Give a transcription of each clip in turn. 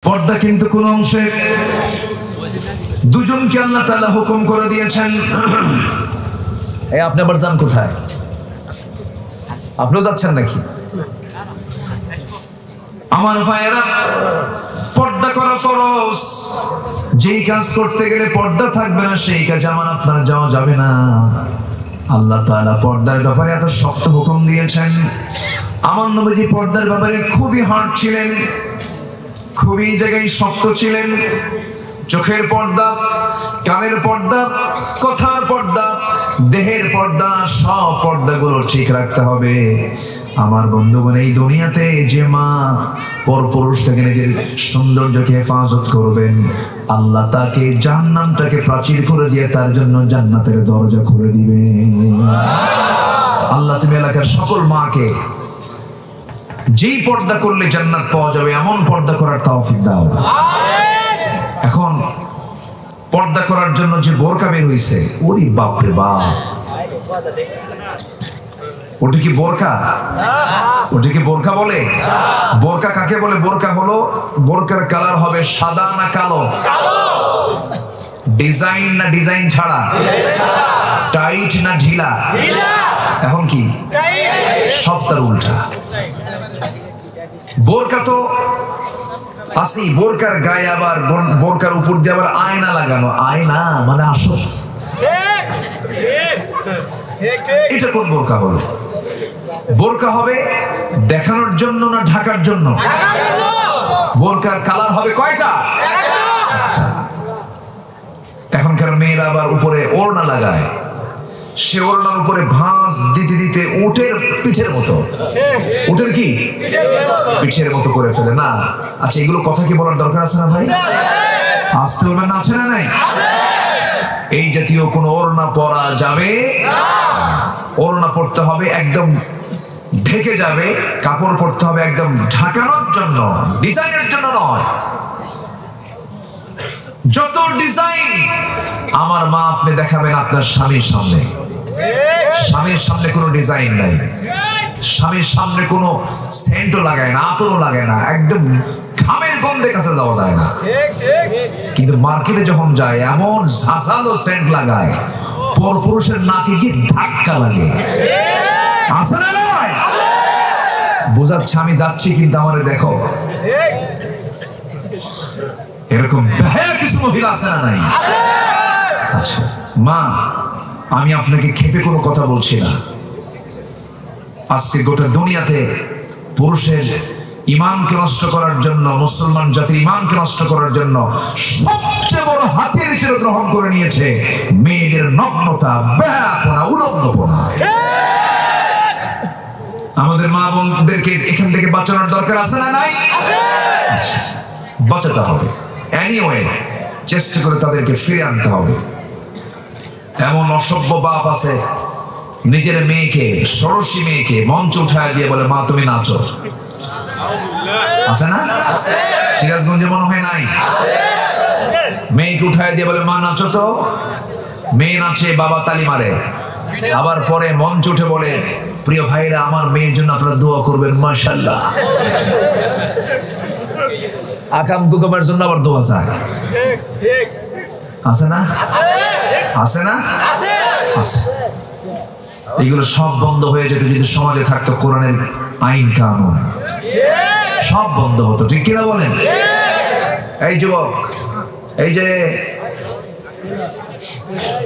পর্দা কিন্তু কোন অংশে দুজনকে আল্লাহ তাআলা হুকুম করে দিয়েছেন। এই আপনি আবার যান কোথায়? আপনিও যাচ্ছেন নাকি? আমার ভাইয়েরা, পর্দা করা ফরজ। যেই কাজ করতে গেলে পর্দা থাকবে না সেই কাজ আমার আপনার যাওয়া যাবে না। আল্লাহ তাআলা পর্দার ব্যাপারে এত শক্ত হুকুম দিয়েছেন। আমার নবীজি পর্দার ব্যাপারে খুবই হার্ড ছিলেন, খুবই জায়গায় শক্ত ছিলেন। চোখের পর্দা, কানের পর্দা, কথার পর্দা, দেহের পর্দা, সব পর্দাগুলো ঠিক রাখতে হবে। আমার বন্ধুগণ, এই দুনিয়াতে যে মা পরপুরুষ থেকে নিজের সৌন্দর্যকে হেফাজত করবেন, আল্লাহ তাকে জান্নাতটাকে প্রাচীর করে দিয়ে তার জন্য জান্নাতের দরজা খুলে দিবে। আল্লাহ তুমি এলাকার সকল মাকে যেই পর্দা করলে জান্নাত পাওয়া যাবে এমন পর্দা করার তৌফিক দাও। এখন পর্দা করার জন্য যে বোরকা বের হইছে, ওরে বাপ রে বাপ, ওটা কি বোরকা? ওটা কি বোরকা বলে? বোরকা কাকে বলে? বোরকা হলো, বোরকার কালার হবে সাদা না কালো? ডিজাইন না ডিজাইন ছাড়া? টাইট না ঢিলা? এখন কি সব তার উল্টা। বোরকা তো আসি, বোরকার গায়ে আবার বোরকার উপর দিয়ে আবার আয়না লাগানো। আয়না মানে আসল। এটা কোন বোরকা হলো? বোরকা হবে দেখানোর জন্য না ঢাকার জন্য? বোরকার কালার হবে কয়টা? এখনকার মেয়েরা আবার উপরে ওড়না লাগায়, সে ওড়নার উপরে ভাঁজ দিতে দিতে উটের পিঠের মতো, উটের কি পিঠের মতো করে ফেলে না। আচ্ছা, এগুলো কথা কি বলার দরকার আছে না ভাই? আসতে বলবেন না, আছে না নাই? এই জাতীয় কোন ওড়না পরা যাবে? ওড়না পড়তে হবে একদম ঢেকে যাবে, কাপড় পরতে হবে একদম ঢাকানোর জন্য, ডিজাইনের জন্য নয়। যত ডিজাইন আমার মা আপনি দেখাবেন আপনার স্বামীর সামনে, স্বামীর সামনে কোনো ডিজাইন নাই, স্বামীর সামনে কোনো সেন্টও লাগায় না, আতরও লাগায় না, একদম ঘামের গন্ধে কাছে যাওয়া যায় না। কিন্তু মার্কেটে যখন যায় এমন ঝাঁঝালো সেন্ট লাগায়, পরপুরুষের নাকে গিয়ে ধাক্কা লাগে। আছে না নয়? বোঝাচ্ছে আমি যাচ্ছি কিন্তু আমারে দেখো। এরকম বেহায়া কিছু মহিলা আছে না নাই? আচ্ছা মা, আমি আপনাকে খেপে কোনো কথা বলছি না। আজকে গোটা দুনিয়াতে পুরুষের ইমানকে নষ্ট করার জন্য, মুসলমান জাতির ইমানকে নষ্ট করার জন্য সবচেয়ে বড় হাতিয়ার হিসেবে গ্রহণ করে নিয়েছে মেয়েদের নগ্নতা, বেহায়াপনা, উলঙ্গপনা। আমাদের মা বোনদেরকে এখান থেকে বাঁচানোর দরকার আছে না নাই? বাঁচাতে হবে। এনিওয়ে, চেষ্টা করে তাদেরকে ফিরে আনতে হবে। এমন অসভ্য বাপ আছে, নিজের মেয়েকে, ষোড়শী মেয়েকে মঞ্চ উঠায় দিয়ে বলে মা তুমি নাচো। আছে না? সিরাজগঞ্জে মনে হয় নাই? মেয়েকে উঠায় দিয়ে বলে মা নাচো তো। মেয়ে নাচে, বাবা তালি মারে। আবার পরে মঞ্চ উঠে বলে প্রিয় ভাইরা আমার মেয়ের জন্য আপনারা দোয়া করবেন, মাশাআল্লাহ। আকাম কুকামের জন্য আবার দোয়া চায়। আছে না? আছে না? আছে। এগুলো সব বন্ধ হয়ে যেত যদি সমাজে থাকতো কোরআনের আইন কানুন, সব বন্ধ হতো। ঠিক কিনা বলেন? এই যুবক, এই যে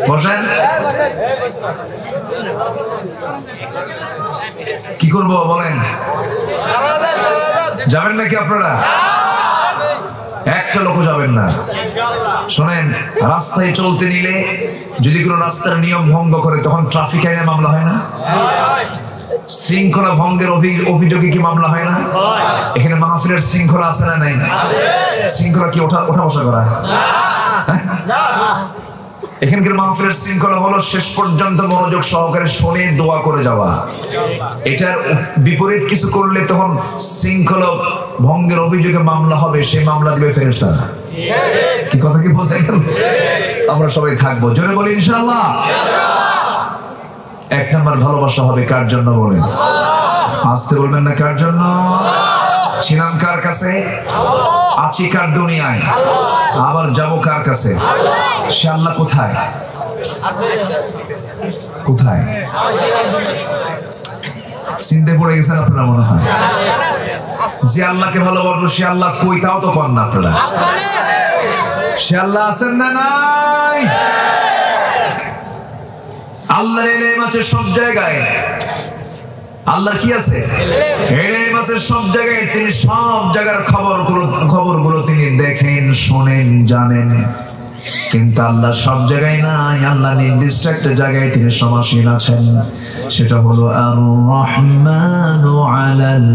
বসেন, কি করবো বলেন? যাবেন নাকি আপনারা? একটা লোক যাবেন না। শোনেন, রাস্তায় চলতে নিলে যদি কোনো রাস্তার নিয়ম ভঙ্গ করে তখন ট্রাফিক আইনে মামলা হয় না? শৃঙ্খলা ভঙ্গের অভিযোগে কি মামলা হয় না? এখানে মাহফিলের শৃঙ্খলা আছে না নাই? শৃঙ্খলা কি ওঠা বসা করা? এখানকার মাহফিলের শৃঙ্খলা হলো শেষ পর্যন্ত মনোযোগ সহকারে শুনে দোয়া করে যাওয়া। এটার বিপরীত কিছু করলে তখন শৃঙ্খলা ভঙ্গের অভিযোগে মামলা হবে, সেই মামলা দিবে ফেরেশতা। কি কথা কি বোঝা গেল? আমরা সবাই থাকবো, জোরে বলি ইনশাআল্লাহ। এক নাম্বার ভালোবাসা হবে কার জন্য বলেন? আসতে বলবেন না, কার জন্য? ছিলাম কার কাছে, আছি কার দুনিয়ায়, আবার যাবো কার কাছে? সে আল্লাহ কোথায়? কোথায়? চিন্তে পড়ে গেছেন আপনারা মনে হয়। যে আল্লাহকে ভালোবাসবো সে আল্লাহ কই, তাও তো কর না আপনারা। সে আল্লাহ আছেন না নাই? আল্লাহর এলেম আছে সব জায়গায়। আল্লাহর কি আছে? এলেম আছে সব জায়গায়। তিনি সব জায়গার খবরগুলো তিনি দেখেন, শোনেন, জানেন। কিন্তু আল্লাহ সব জায়গায় নাই। আল্লাহ নির্দিষ্ট একটা জায়গায় তিনি সমাসীন আছেন, সেটা হলো আর রহমানু আলাল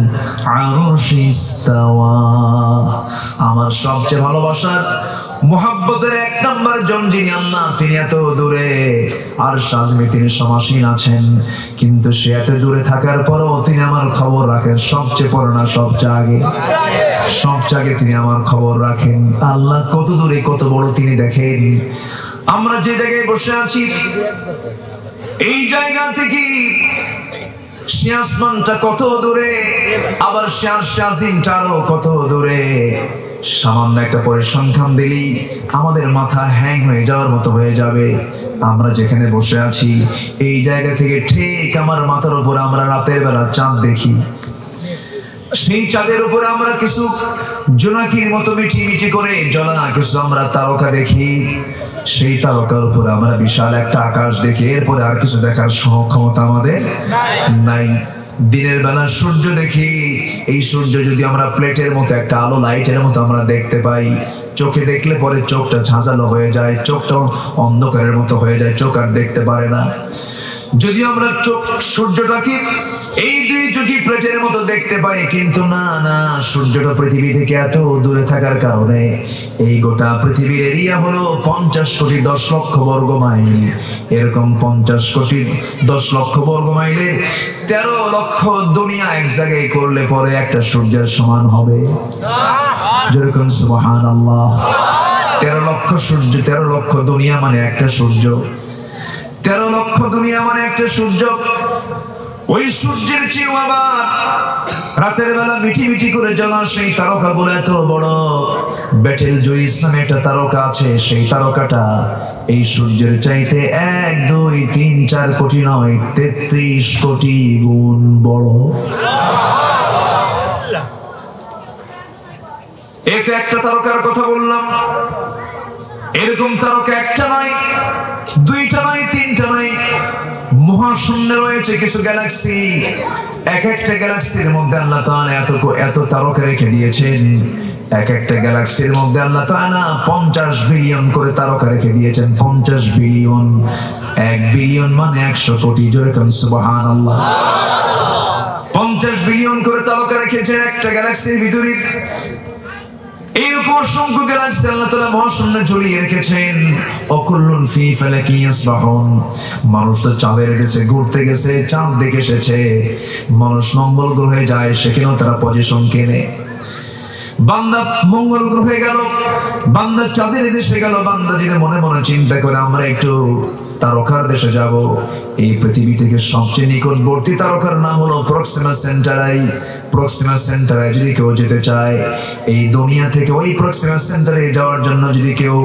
আরশি ইস্তাওয়া। আমার সবচেয়ে ভালোবাসার মুহাব্বতের এক নাম্বার জন যিনি আল্লাহ, তিনি এত দূরে আর সাজমে তিনি সমাসীন আছেন। কিন্তু সে এত দূরে থাকার পরও তিনি আমার খবর রাখেন। সবচেয়ে পরে না, সবচেয়ে আগে, সবচেয়ে আগে তিনি আমার খবর রাখেন। আল্লাহ কত দূরে, কত বড় তিনি দেখেন। আমরা যে জায়গায় বসে আছি, এই জায়গা থেকে সে আসমানটা কত দূরে, আবার সে আরশে আজিমটাও কত দূরে। সামান্য একটা পরিসংখ্যান দিলেই আমাদের মাথা হ্যাং হয়ে যাওয়ার মতো হয়ে যাবে। আমরা যেখানে বসে আছি, এই জায়গা থেকে ঠিক আমার মাথার উপর আমরা রাতের বেলা চাঁদ দেখি। সেই চাঁদের উপরে আমরা কিছু জোনাকির মতো মিটি মিটি করে জ্বলা কিছু আমরা তারকা দেখি। সেই তারকার উপরে আমরা বিশাল একটা আকাশ দেখি। এরপরে আর কিছু দেখার ক্ষমতা আমাদের নাই। দিনের বেলা সূর্য দেখি। এই সূর্য যদি আমরা প্লেটের মতো একটা আলো লাইটের মতো আমরা দেখতে পাই, চোখে দেখলে পরে চোখটা ঝাঁঝালো হয়ে যায়, চোখটা অন্ধকারের মতো হয়ে যায়, চোখ আর দেখতে পারে না। যদি আমরা সূর্যটাকে এই দুই চোখি প্লেটের মতো দেখতে পাই, কিন্তু না না, সূর্যটা পৃথিবী থেকে এত দূরে থাকার কারণে এই গোটা পৃথিবীর এরিয়া হলো 50 কোটি 10 লক্ষ বর্গ মাইল। এরকম 50 কোটি 10 লক্ষ বর্গ মাইলে 13 লক্ষ দুনিয়া এক জায়গায় করলে পরে একটা সূর্যের সমান হবে। যেরকম সুবহানাল্লাহ। 13 লক্ষ সূর্য, 13 লক্ষ দুনিয়া মানে একটা সূর্য। 13 লক্ষ দুনিয়া মানে একটা সূর্য। ওই সূর্যের চেয়েও আবার রাতের বেলা মিটি মিটি করে জ্বলা সেই তারকা বলে এত বড় বেটেল জুইস নামে একটা তারকা আছে। সেই তারকাটা এই সূর্যের চাইতে 1 2 3 4 কোটি নয়, 33 কোটি গুণ বড়। এটা একটা তারকার কথা বললাম। এরকম তারকা একটা নয়, দুইটা নয়, তিনটা নয়, মহাশূন্যে রয়েছে কিছু গ্যালাক্সি। এক একটা গ্যালাক্সির মধ্যে আল্লাহ তাআলা এত তারকা রেখে দিয়েছেন। এক একটা গ্যালাক্সির মধ্যে আল্লাহ তাআলা 50 বিলিয়ন করে তারকা রেখে দিয়েছেন। 50 বিলিয়ন। 1 বিলিয়ন মানে 100 কোটি। জোরে বলুন সুবহানাল্লাহ। 50 বিলিয়ন করে তারকা রেখেছেন একটা গ্যালাক্সির ভিতরে। এইরকম অসংখ্য গ্যালাক্সি আল্লাহ তাআলা মহাশূন্যে ঝুলিয়ে রেখেছেন। অকুল্লুন ফি ফালাকি ইয়াসবাহুন। মানুষ তো চাঁদের দেশে ঘুরতে গেছে, চাঁদ দেখে এসেছে। মানুষ মঙ্গল গ্রহে যায়, সেখানেও তারা পজিশন কেনে। বান্দা মঙ্গল গ্রহে গেল, বান্দা চাঁদের দেশে গেল। বান্দা যদি মনে মনে চিন্তা করে আমরা একটু তারকার দেশে যাব, এই পৃথিবী থেকে সবচেয়ে নিকটবর্তী তারকার নাম হলো প্রক্সিমা সেন্টারাই। প্রক্সিমা সেন্টারাই যদি কেউ যেতে চায়, এই দুনিয়া থেকে ওই প্রক্সিমা সেন্টারে যাওয়ার জন্য যদি কেউ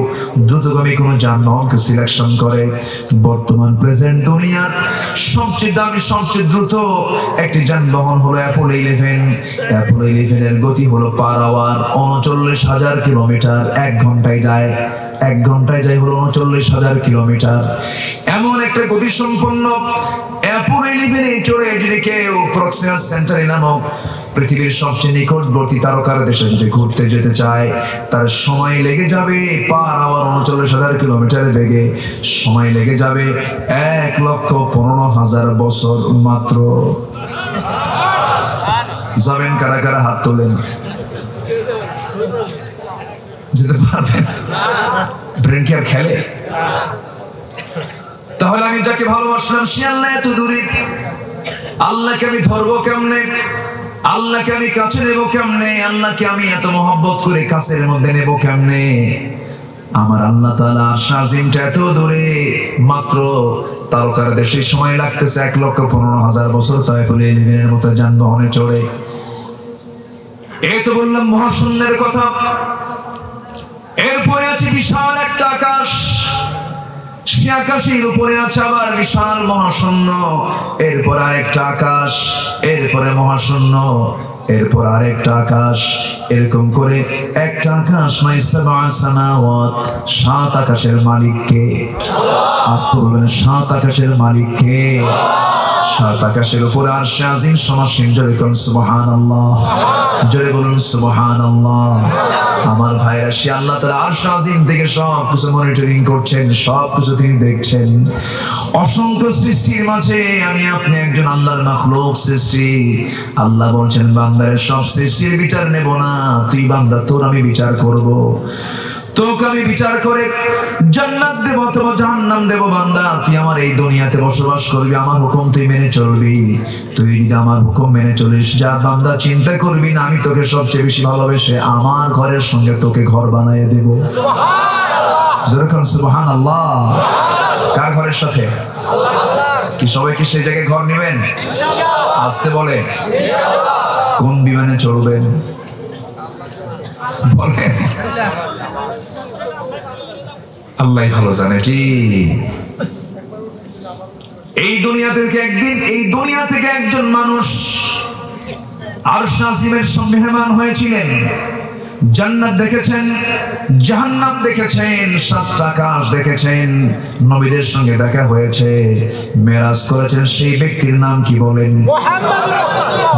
দ্রুতগামী কোনো যানবাহনকে সিলেকশন করে, বর্তমান প্রেজেন্ট দুনিয়ার সবচেয়ে দামি সবচেয়ে দ্রুত একটি যানবাহন হলো অ্যাপোলো 11। অ্যাপোলো 11 এর গতি হলো পার আওয়ার 39,000 কিলোমিটার। 1 ঘন্টায় যায়। 1 ঘন্টায় যায় হলো 39,000 কিলোমিটার। এমন একটা গতি সম্পন্ন অ্যাপোলো 11 চড়ে যদি কেউ প্রক্সিমা সেন্টারি নামক পৃথিবীর সবচেয়ে নিকটবর্তী তারকার দেশে যদি ঘুরতে যেতে চায়, তার সময় লেগে যাবে পার আওয়ার 39,000 কিলোমিটার বেগে। সময় লেগে যাবে 1,15,000 বছর মাত্র। যাবেন কারা কারা? হাত তোলেন। যেতে পারবেন? ব্রেন কি আর খেলে? তাহলে আমি যাকে ভালোবাসলাম সে আল্লাহ এত দূরে। আল্লাহকে আমি ধরবো কেমনে? আল্লাহকে আমি কাছে নেব কেমনে? আল্লাহকে আমি এত মহব্বত করে কাছের মধ্যে নেব কেমনে? আমার আল্লাহ তাআলা আরশ আজিমটা এত দূরে, মাত্র তারকার দেশে সময় লাগতেছে 1,15,000 বছর। তাই বলে এলিভেনের মতো যানবাহনে চড়ে এই তো বললাম মহাশূন্যের কথা। এরপরে আছে বিশাল একটা আকাশ, সে আকাশের উপরে আছে আবার বিশাল মহাশূন্য, এরপর আরেকটা আকাশ, এরপরে মহাশূন্য, এরপর আরেকটা আকাশ, এরকম করে একটা আকাশ নয়, সাবআ সামাওয়াত, 7 আকাশের মালিক কে? আসতে বলবেন 7 আকাশের মালিক কে? 7 আকাশের উপরে আরশে আজিম সমাসীন। জোরে বলুন সুবহানাল্লাহ, জোরে বলুন সুবহানাল্লাহ। আমার ভাইরা, সে আল্লাহ তাআলা আরশে আজিম থেকে সব কিছু মনিটরিং করছেন, সব কিছু তিনি দেখছেন। অসংখ্য সৃষ্টির মাঝে আমি আপনি একজন আল্লাহর মাখলুক সৃষ্টি। আল্লাহ বলছেন বান্দার সব সৃষ্টির বিচার নেব না, তুই বান্দা তোর আমি বিচার করব। তোকে আমি বিচার করে জান্নাত দেব অথবা জাহান্নাম দেব। বান্দা তুই আমার এই দুনিয়াতে বসবাস করবি, আমার হুকুম তুই মেনে চলবি। তুই যদি আমার হুকুম মেনে চলিস, যা বান্দা চিন্তা করবি না আমি তোকে সবচেয়ে বেশি ভালোবেসে আমার ঘরের সঙ্গে তোকে ঘর বানিয়ে দেব। সুবহানাল্লাহ, সুবহানাল্লাহ। কার ঘরের সাথে? কি সবাই কি সেই জায়গায় ঘর নেবেন? আসতে বলে কোন বিমানে চড়বেন বলেন? আল্লাহ ভালো জানে। জি, এই দুনিয়া থেকে একদিন, এই দুনিয়া থেকে একজন মানুষ আরশ আজিমের মেহমান হয়েছিলেন। জান্নাত দেখেছেন, জাহান্নাম দেখেছেন, 7 আকাশ দেখেছেন, নবীদের সঙ্গে দেখা হয়েছে, মেরাজ করেছেন। সেই ব্যক্তির নাম কি বলেন?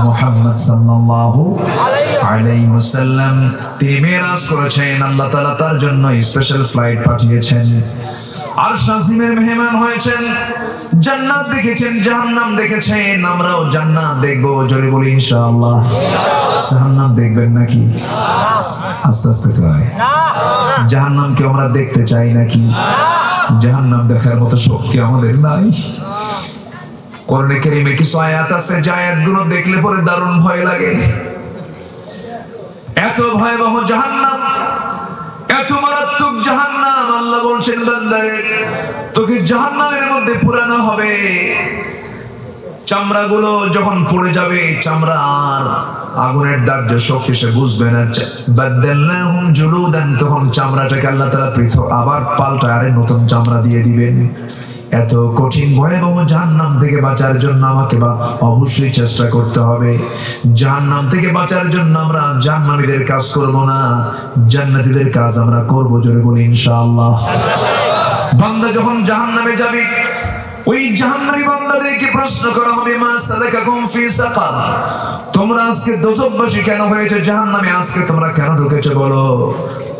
মুহাম্মদ সাল্লাল্লাহু আলাইহি ওয়াসাল্লাম। তিনি মেরাজ করেছেন, আল্লাহ তাআলা তার জন্য স্পেশাল ফ্লাইট পাঠিয়েছেন। আরশ আজিমের মেহমান হয়েছেন, জান্নাত দেখেছেন, জাহান্নাম দেখেছেন। আমরাও জান্নাত দেখবো, জোরে বলি ইনশাআল্লাহ। জাহান্নাম দেখবেন নাকি? আস্তে আস্তে কয়। জাহান্নামকে আমরা দেখতে চাই নাকি? জাহান্নাম দেখার মতো শক্তি আমাদের নাই। কোরআনে কারীমে কিছু আয়াত আছে, যে আয়াতগুলো দেখলে পরে দারুণ ভয় লাগে। এত ভয়াবহ জাহান্নাম, এত মারাত্মক জাহান্নাম। আল্লাহ বলছেন বান্দারে তোকে জাহান্নামের মধ্যে পুরানো হবে। চামড়াগুলো যখন পড়ে যাবে, চামড়া আর আগুনের দাহ্য শক্তি সে বুঝবে না। বাদদালনাহুম জুলুদান, তখন চামড়াটাকে আল্লাহ তাআলা পৃথক আবার পাল্টা আরে নতুন চামড়া দিয়ে দিবেন। এত কঠিন ভয়াবহ জাহান্নাম থেকে বাঁচার জন্য আমাকে অবশ্যই চেষ্টা করতে হবে। জাহান্নাম থেকে বাঁচার জন্য আমরা জান্নাতীদের কাজ করব না, জান্নাতীদের কাজ আমরা করব। জোরে বলি ইনশাআল্লাহ। বান্দা যখন জাহান্নামে যাবে, ওই জাহান্নামী বান্দাদেরকে প্রশ্ন করা হবে, মা সালাকাকুম ফি সাকার, তোমরা আজকে দোজখবাসী কেন হয়েছে? জাহান্নামে আজকে তোমরা কেন ঢুকেছো বলো?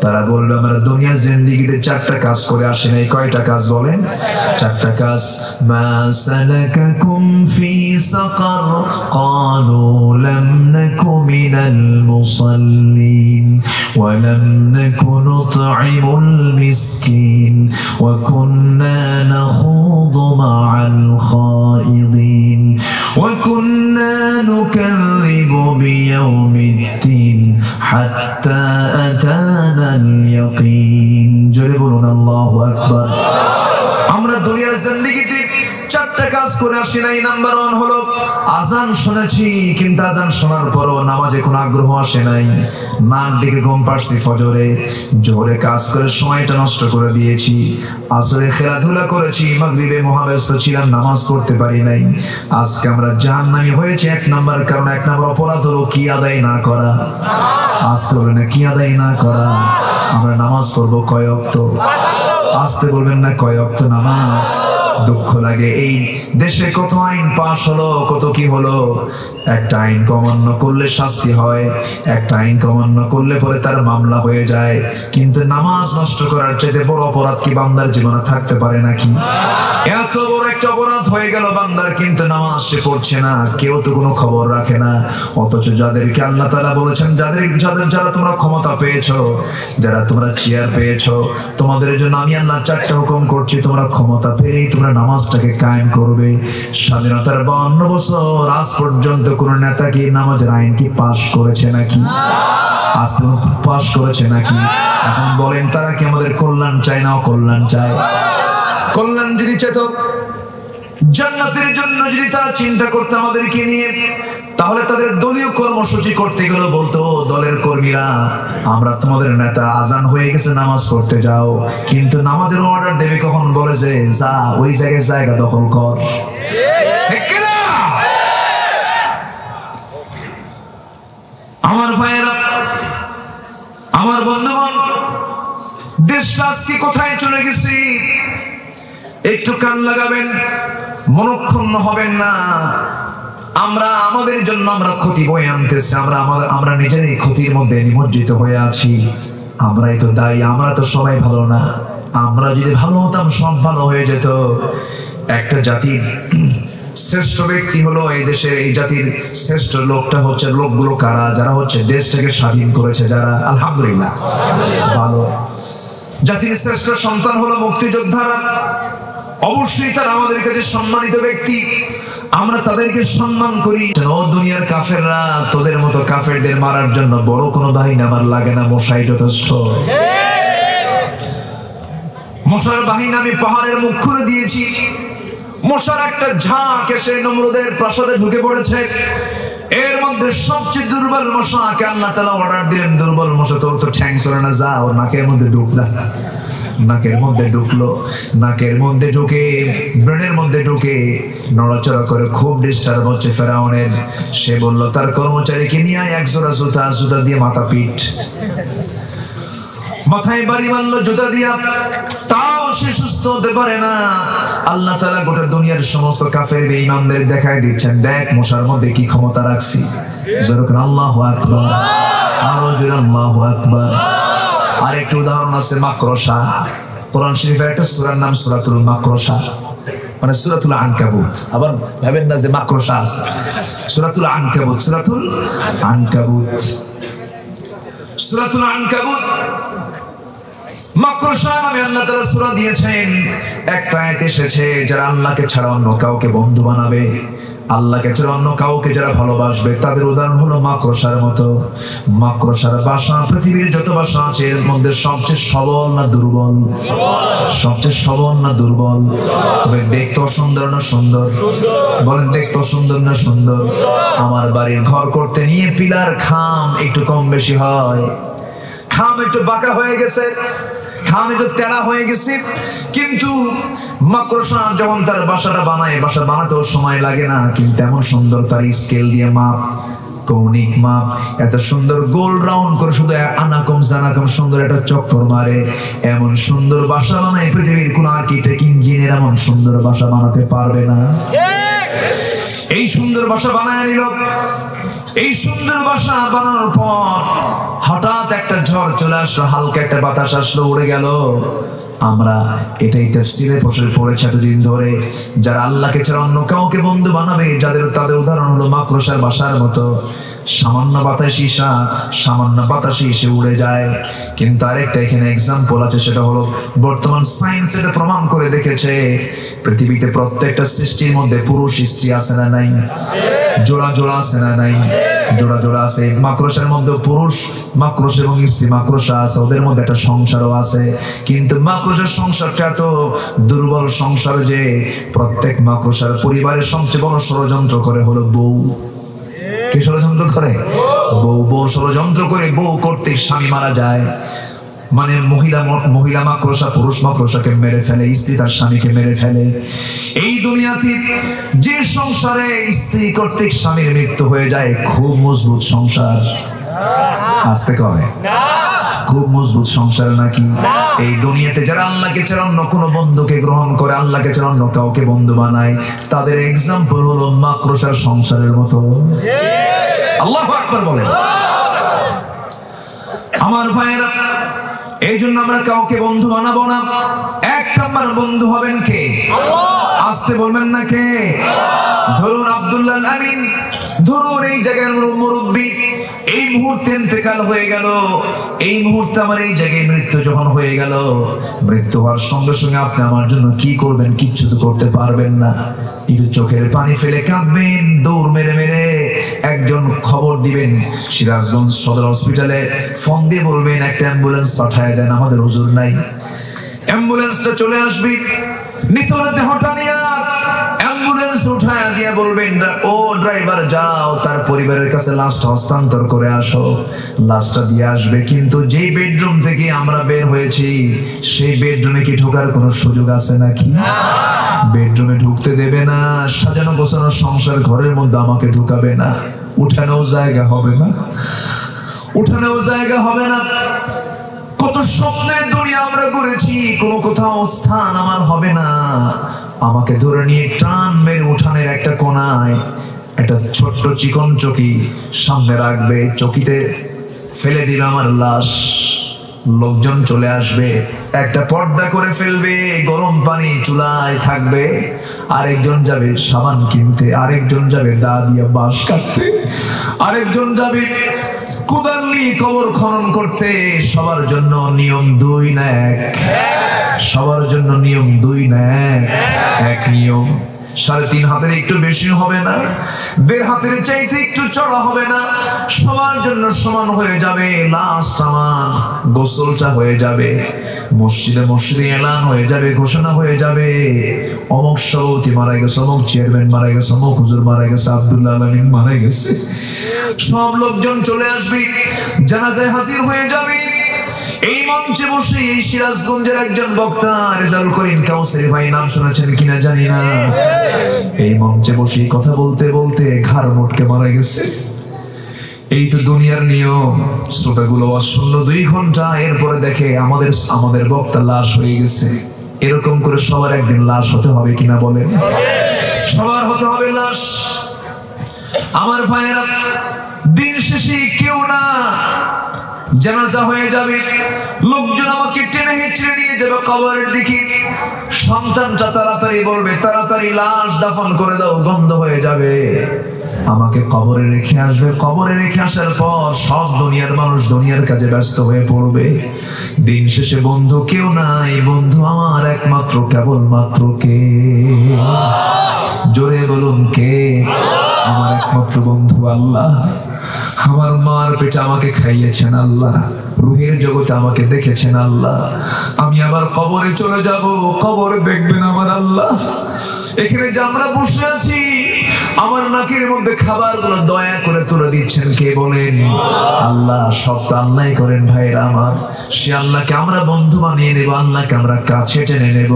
তারা বলবে আমরা দুনিয়ার জিন্দেগিতে 4টা কাজ করে আসি নাই। কয়টা কাজ বলেন? 4টা কাজ। মা সালাকাকুম ফি সাকার ক্বালু লাম নাকু মিনাল মুসাল্লিন ওয়া লাম নাকু নুতঈমুল মিসকিন ওয়া কুন্না নাখুদু মা'আল খাইদিন ওয়া কুন্না নুকাযযিবু বিয়াউমিদ্দিন হাত্তা আতানাল ইয়াকিন। জোরে বলুন আল্লাহু আকবার। আমরা দুনিয়ার জিন্দেগিতে 4টা কাজ করে আসি নাই। নাম্বার 1 হলো আজান শুনেছি, কিন্তু আজান শোনার পরও নামাজে কোনো আগ্রহ আসে নাই। নাক ডেকে ঘুম পাড়ছি ফজরে, জোহরে কাজ করে সময়টা নষ্ট করে দিয়েছি, আসরে খেলাধুলা করেছি, মাগরিবে মহাব্যস্ত ছিলাম, নামাজ পড়তে পারি নাই। আজকে আমরা জাহান্নামী হয়েছে 1 নাম্বার কারণ। 1 নাম্বার অপরাধ হলো কি আদায় না করা। আসতে বলবেন না কি আদায় না করা। আমরা নামাজ পড়বো কয় ওয়াক্ত? আসতে বলবেন না কয় ওয়াক্ত নামাজ। দুঃখ লাগে এই দেশে কত আইন পাশ হলো, কত কি হলো। একটা আইন অমান্য করলে শাস্তি হয়, একটা আইন অমান্য করলে পরে তার মামলা হয়ে যায়। কিন্তু নামাজ নষ্ট করার চাইতে বড় অপরাধ কি বান্দার জীবনে থাকতে পারে নাকি? এত বড় একটা অপরাধ হয়ে গেল বান্দার, কিন্তু নামাজ সে পড়ছে না, কেউ তো কোনো খবর রাখে না। অথচ যাদেরকে আল্লাহ তাআলা বলেছেন, যারা তোমরা ক্ষমতা পেয়েছো, যারা তোমরা চেয়ার পেয়েছো, তোমাদের জন্য আমি আল্লাহ 4টা হুকুম করছি। তোমরা ক্ষমতা পেলেই তোমরা নামাজটাকে কায়েম করবে। স্বাধীনতার 52 বছর আজ পর্যন্ত কোন নেতা কি নামাজের আইন কি পাশ করেছে নাকি? আজ পাশ করেছে নাকি? এখন বলেন তারা কি আমাদের কল্যাণ চায় না অকল্যাণ চায়? কল্যাণ যদি চেত, জান্নাতের জন্য যদি তারা চিন্তা করতে আমাদেরকে নিয়ে, তাহলে তাদের দলীয় কর্মসূচি করতে গেলে বলতো দলের কর্মীরা আমরা তোমাদের নেতা, আজান হয়ে গেছে নামাজ পড়তে যাও, কিন্তু নামাজের অর্ডার দেবে কখন? বলে যে যা ওই জায়গায় জায়গা দখল কর। আমার ভাইয়েরা, আমার বন্ধুগণ, দেশটা আজকে কোথায় চলে গেছে একটু কান লাগাবেন, মনক্ষুণ্ণ হবেন না। আমরা আমাদের জন্য আমরা ক্ষতি বয়ে আনতেছি, আমরা নিজেরাই ক্ষতির মধ্যে নিমজ্জিত হয়ে আছি। আমরাই তো দায়ী, আমরা তো সবাই ভালো না। আমরা যদি ভালো হতাম সব ভালো হয়ে যেত। একটা জাতির শ্রেষ্ঠ ব্যক্তি হলো এই দেশের, এই জাতির শ্রেষ্ঠ লোকটা হচ্ছে, লোকগুলো কারা? যারা হচ্ছে দেশটাকে স্বাধীন করেছে, যারা আলহামদুলিল্লাহ ভালো। জাতির শ্রেষ্ঠ সন্তান হলো মুক্তিযোদ্ধারা। অবশ্যই তারা আমাদের কাছে সম্মানিত ব্যক্তি, আমরা তাদেরকে সম্মান করি। ও দুনিয়ার কাফেররা, তোদের মতো কাফেরদের মারার জন্য বড় কোনো বাহিনী আমার লাগে না, মশাই যথেষ্ট। মশার বাহিনী আমি পাহাড়ের মুখ খুলে দিয়েছি। মশার একটা ঝাঁক এসে নমরুদের প্রাসাদে ঢুকে পড়েছে। এর মধ্যে সবচেয়ে দুর্বল মশাকে আল্লাহ তাআলা অর্ডার দিলেন, দুর্বল মশা তোর তো ঠ্যাং সরে না, যা ওর নাকের মধ্যে ঢুক যা। নাকের মধ্যে ঢুকলো, নাকের মধ্যে ঢুকে ব্রেনের মধ্যে ঢুকে নড়াচড়া করে খুব ডিস্টার্ব হচ্ছে ফেরাউনের। সে বলল তার কর্মচারীকে নিয়ে আয়, এক জোড়া জুতা দিয়ে মাথা পিট, মাথায় বাড়ি মারলো জুতা দিয়া, তাও সে সুস্থ হতে পারে না। আল্লাহ তাআলা গোটা দুনিয়ার সমস্ত কাফের বেঈমানদের দেখায় দিচ্ছেন, দেখ মশার মধ্যে কি ক্ষমতা রাখছি। যেরকম আল্লাহু আকবার, আরো জোরে আল্লাহু আকবার। আরেকটা উদাহরণ আছে মাকড়সা। কোরআন শরীফের একটা সূরার নাম সূরাতুল মাকড়সা, মানে সূরাতুল আনকাবুত। আবার ভাবেন না যে মাকড়সা আছে, সূরাতুল আনকাবুত, সূরাতুল আনকাবুত, সূরাতুল আনকাবুত। মাকড়সা নামে আল্লাহ তাআলা সূরা দিয়েছেন। একটা আয়াত এসেছে যারা আল্লাহকে ছাড়া অন্য কাউকে বন্ধু বানাবে, আল্লাহকে ছাড়া অন্য কাউকে যারা ভালোবাসবে, তাদের উদাহরণ হলো মাকড়সার মতো। মাকড়সার বাসা, পৃথিবীর যত বাসা আছে এর মধ্যে সবচেয়ে সবল না দুর্বল? সবচেয়ে সবল না দুর্বল? তবে দেখতে সুন্দর না সুন্দর? বলেন দেখতে সুন্দর না সুন্দর? আমার বাড়ির ঘর করতে নিয়ে পিলার খাম একটু কম বেশি হয়, খাম একটু বাঁকা হয়ে গেছে, খাম একটু তেড়া হয়ে গেছে, কিন্তু মাকড়সা যখন তার বাসাটা বানায়, বাসা বানাতেও সময় লাগে না, কিন্তু এমন সুন্দর তার স্কেল দিয়ে মাপ, কৌণিক মাপ, এত সুন্দর গোল রাউন্ড করে শুধু আনাকম জানাকম সুন্দর একটা চক্কর মারে। এমন সুন্দর বাসা বানায় পৃথিবীর কোন আর্কিটেক্ট ইঞ্জিনিয়ার এমন সুন্দর বাসা বানাতে পারবে না। এই সুন্দর বাসা বানায় নিল। এই সুন্দর বাসা বানানোর পর হঠাৎ একটা ঝড় চলে আসলো, হালকা একটা বাতাস আসলো, উড়ে গেল। আমরা এটাই তাফসীরে পড়েছি এতদিন ধরে, যারা আল্লাহকে ছাড়া অন্য কাউকে বন্ধু বানাবে, তাদের উদাহরণ হলো মাকড়সার বাসার মতো। সামান্য বাতাসে এসে উড়ে যায়। কিন্তু আরেকটা এখানে এক্সাম্পল আছে, সেটা হলো বর্তমান সায়েন্স এটা প্রমাণ করে দেখেছে, পৃথিবীতে প্রত্যেকটা সৃষ্টির মধ্যে পুরুষ স্ত্রী আছে না নাই? জোড়া জোড়া আছে না নাই? জোড়া জোড়া আছে। মাকড়সার মধ্যে পুরুষ মাকড়স এবং স্ত্রী মাকড়সা আছে, ওদের মধ্যে একটা সংসারও আছে। কিন্তু মাকড়সার সংসারটা এত দুর্বল সংসার যে প্রত্যেক মাকড়সার পরিবারের সবচেয়ে বড় ষড়যন্ত্র করে হলো বউ। কে ষড়যন্ত্র করে? বউ ষড়যন্ত্র করে বউ কর্তৃক স্বামী মারা যায়। মানে মহিলা মাকড়সা পুরুষ মাকড়সাকে মেরে ফেলে, স্ত্রী তার স্বামীকে মেরে ফেলে। এই দুনিয়াতে যে সংসারে স্ত্রী কর্তৃক স্বামীর মৃত্যু হয়ে যায়, খুব মজবুত সংসার। আসতে কবে খুব মজবুত সংসার নাকি? এই দুনিয়াতে যারা আল্লাহকে ছাড়া অন্য কোনো বন্ধুকে গ্রহণ করে, আল্লাহকে ছাড়া অন্য কাউকে বন্ধু বানায়, তাদের এক্সাম্পল হলো মাকড়সার সংসারের মতো। আল্লাহু আকবার বলেন। আমার ভাইয়েরা, এই জন্য আমরা কাউকে বন্ধু বানাবো না। এক নাম্বার বন্ধু হবেন কে? আসতে বলবেন না কে? ধরুন আব্দুল্লাহ আমিন, ধরুন এই জায়গায় মুরব্বী, এই মুহূর্তে ইন্তেকাল হয়ে গেল, এই মুহূর্তে আমার এই জায়গায় মৃত্যু যখন হয়ে গেল, মৃত্যু হওয়ার সঙ্গে সঙ্গে আপনি আমার জন্য কি করবেন? কিচ্ছু তো করতে পারবেন না। একটু চোখের পানি ফেলে কাঁদবেন, দৌড় মেরে মেরে একজন খবর দিবেন সিরাজগঞ্জ সদর হসপিটালে, ফোন দিয়ে বলবেন একটা অ্যাম্বুলেন্স পাঠায় দেন, আমাদের হুজুর নাই। অ্যাম্বুলেন্সটা চলে আসবে, নিতরের দেহটা নিয়ে অ্যাম্বুলেন্স উঠায় দিয়ে বলবেন, ও ড্রাইভার যাও তার পরিবারের কাছে লাশটা হস্তান্তর করে আসো। লাশটা দিয়ে আসবে, কিন্তু যেই বেডরুম থেকে আমরা বের হয়েছি সেই বেডরুমে কি ঢোকার কোনো সুযোগ আছে নাকি? বেডরুমে ঢুকতে দেবে না। সাজানো গোছানো সংসার ঘরের মধ্যে আমাকে ঢুকাবে না। উঠানোও জায়গা হবে না, উঠানোও জায়গা হবে না। কত স্বপ্নের দুনিয়া আমরা করেছি, কোনো কোথাও স্থান আমার হবে না। আমাকে ধরে নিয়ে টান মেরে উঠানের একটা কোনায় একটা ছোট্ট চিকন চকি সামনে রাখবে, চকিতে ফেলে দিবে আমার লাশ। লোকজন চলে আসবে, একটা পর্দা করে ফেলবে, গরম পানি চুলায় থাকবে, আরেকজন যাবে সাবান কিনতে, আরেকজন যাবে দা দিয়ে বাঁশ কাটতে, আরেকজন যাবে কোদাল নিয়ে কবর খনন করতে। সবার জন্য নিয়ম 2 না 1? সবার জন্য নিয়ম 2 না 1? এক নিয়ম। 3.5 হাতের একটু বেশি হবে না, 1.5 হাতের চাইতে একটু চড়া হবে না, সবার জন্য সমান হয়ে যাবে। লাস্ট আমার গোসলটা হয়ে যাবে, মসজিদে মসজিদে এলান হয়ে যাবে, ঘোষণা হয়ে যাবে, অমুক সভাপতি মারা গেছে, অমুক চেয়ারম্যান মারা গেছে, অমুক হুজুর মারা গেছে, আব্দুল্লাহ আলামিন মারা গেছে। সব লোকজন চলে আসবে, জানাজায় হাজির হয়ে যাবে। এই মঞ্চে বসে এই সিরাজগঞ্জের একজন বক্তা রেজাউল করিম কাউসারি ভাই, নাম শুনেছেন কিনা জানি না, এই মঞ্চে বসে কথা বলতে বলতে ঘাড় মোটকে মারা গেছে। এই তো দুনিয়ার নিয়ম। শ্রোতাগুলো শূন্য 2 ঘন্টা, এরপরে দেখে আমাদের বক্তা লাশ হয়ে গেছে। এরকম করে সবার একদিন লাশ হতে হবে কিনা বলেন? সবার হতে হবে লাশ। আমার ভাইয়েরা, দিন শেষে কেউ না, জানাজা হয়ে যাবে, লোকজন আমাকে টেনে হেঁচড়ে নিয়ে যাবে কবরের দিকে। সন্তানটা তাড়াতাড়ি বলবে, তাড়াতাড়ি লাশ দাফন করে দাও, গন্ধ হয়ে যাবে। আমাকে কবরে রেখে আসবে। কবরে রেখে আসার পর সব দুনিয়ার মানুষ দুনিয়ার কাজে ব্যস্ত হয়ে পড়বে। দিন শেষে বন্ধু কেউ নাই, বন্ধু আমার একমাত্র কেবলমাত্র কে? জোরে বলুন কে? আমার একমাত্র বন্ধু আল্লাহ। আমার মার পেটে আমাকে খাইয়েছেন আল্লাহ, রুহের জগতে আমাকে দেখেছেন আল্লাহ। আমি আবার কবরে চলে যাব, কবরে দেখবেন আমার আল্লাহ। এখানে যে আমরা বসে আছি, আমার নাকের মধ্যে খাবারগুলো দয়া করে তুলে দিচ্ছেন কে বলেন? আল্লাহ। সব তো আল্লাহ করেন ভাইরা আমার। সে আল্লাহকে আমরা বন্ধু বানিয়ে নেব, আল্লাহকে আমরা কাছে টেনে নেব।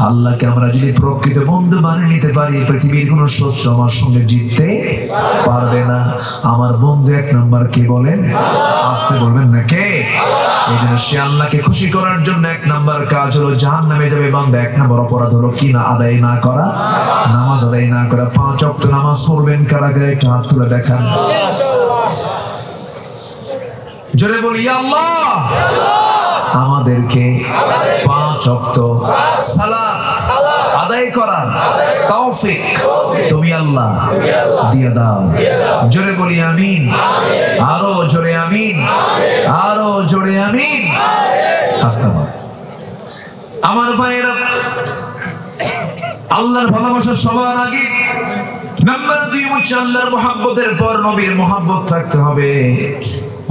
আল্লাহকে আমরা যদি প্রকৃত বন্ধু বানিয়ে নিতে পারি, পৃথিবীর কোন শত্রু আমার সঙ্গে জিততে পারবে না। আমার বন্ধু 1 নম্বর কে বলেন? আসতে বলবেন না কে? এই জন্য সে আল্লাহকে খুশি করার জন্য 1 নম্বর কাজ হলো জাহান্নামে যাবে বান্দা। 1 নম্বর অপরাধ হলো কি না? আদায় না করা, নামাজ আদায় না করা। 5 ওয়াক্ত নামাজ পড়বেন কারা কারা? একটু হাত তুলে দেখান। জোরে বলি আল্লাহ আমাদেরকে 5 ওয়াক্ত সালাত আদায় করার তৌফিক তুমি আল্লাহ দিয়ে দাও। জোরে বলি আমিন। আরো জোরে আমিন, আরো জোরে আমিন। আমার ভাইয়েরা, আল্লাহর ভালোবাসা সবার আগে। নাম্বার 2 হচ্ছে আল্লাহর মহব্বতের পর নবীর মহব্বত থাকতে হবে।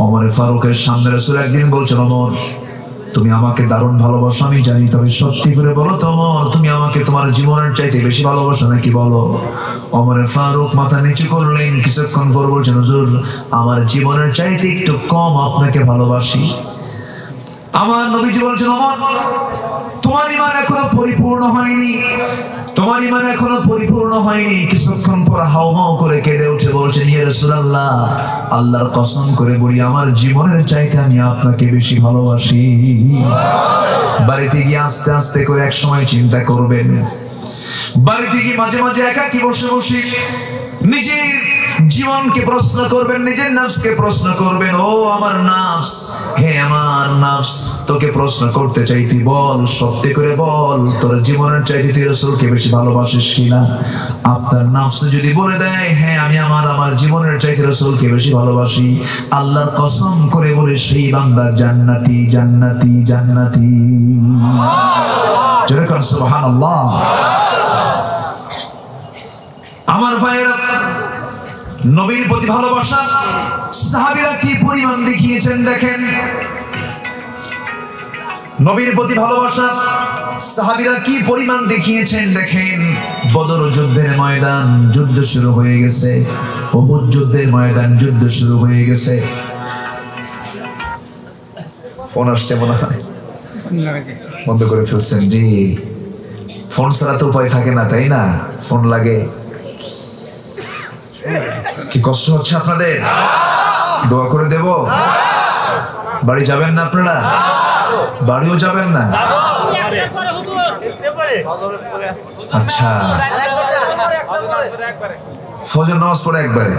ওমর ফারুকের সামনে রাসূল একদিন বলছেন, ওমর তুমি আমাকে দারুণ ভালোবাসো আমি জানি, তবে সত্যি করে বলো তো ওমর, তুমি আমাকে তোমার জীবনের চাইতে বেশি ভালোবাসো নাকি বলো? ওমর ফারুক মাথা নিচু করলেন, কিছুক্ষণ পর বলছেন, হুজুর আমার জীবনের চাইতে একটু কম আপনাকে ভালোবাসি। আমার নবীজি বলছেন, ওমর তোমার ঈমান এখনো পরিপূর্ণ হয়নি, তোমার ঈমান এখনো পরিপূর্ণ হয়নি। কিছুক্ষণ পর হাওমাও করে কেঁদে উঠে বলছেন, ইয়া রাসূলুল্লাহ আল্লাহর কসম করে বলি আমার জীবনের চাইতে আমি আপনাকে বেশি ভালোবাসি। বাড়িতে গিয়ে আস্তে আস্তে করে এক সময় চিন্তা করবেন। বাড়িতে গিয়ে মাঝে মাঝে একাকী বসে বসে নিজের জীবনকে প্রশ্ন করবেন, নিজের নফসকে প্রশ্ন করবেন। ও আমার নফস, হে আমার নফস, তোকে প্রশ্ন করতে চাইতি, বল সত্যি করে বল তোর জীবনের চাইতে তুই রাসূলকে বেশি ভালোবাসিস কিনা? আপনার নফস যদি বলে দেয় হ্যাঁ আমি আমার জীবনের চাইতে রাসূলকে বেশি ভালোবাসি, আল্লাহর কসম করে বলে সেই বান্দা জান্নাতি জান্নাতি জান্নাতি। জোরে করে সুবহানাল্লাহ। আমার ভাইয়েরা, নবীর প্রতি ভালোবাসা সাহাবীরা কি পরিমাণ দেখিয়েছেন দেখেন। নবীর প্রতি ভালোবাসা সাহাবীরা কি পরিমাণ দেখিয়েছেন দেখেন। বদর যুদ্ধের ময়দান, যুদ্ধ শুরু হয়ে গেছে। উহুদ যুদ্ধের ময়দান, যুদ্ধ শুরু হয়ে গেছে। ফোন আসছে মনে হয়, বন্ধ করে ফেলছেন। জি, ফোন ছাড়া তো উপায় থাকে না, তাই না? ফোন লাগে। কি কষ্ট হচ্ছে আপনাদের? দোয়া করে দেব। বাড়ি যাবেন না আপনারা? বাড়িও যাবেন না? আচ্ছা, ফজর নামাজ পড়ে একবারে?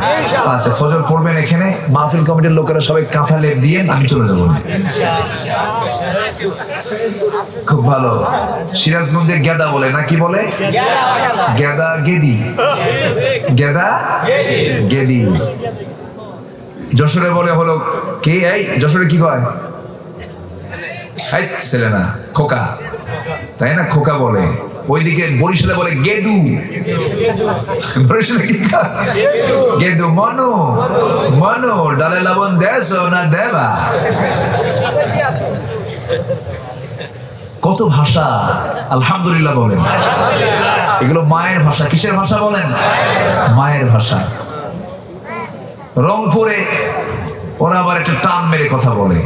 আচ্ছা, ফজর পড়বেন এখানে। মাহফিল কমিটির লোকেরা সবাই কাঁথা লেপ দিয়ে, আমি চলে যাবো। খুব ভালো। সিরাজগঞ্জে গেদা বলে না, কি বলে? গেদা গেদি, গেদা গেদি। যশোরে বলে হলো কি? এই যশোরে কি কয়? ছেলে না, খোকা, তাই না? খোকা বলে। ওইদিকে বরিশালে বলে গেদু। বরিশালে কি গেদু? মনু, মনু ডালে লবণ দেশ না দেবা। কত ভাষা, আলহামদুলিল্লাহ বলেন। এগুলো মায়ের ভাষা। কিসের ভাষা বলেন? মায়ের ভাষা। রংপুরে ওরা আবার একটা টান মেরে কথা বলে,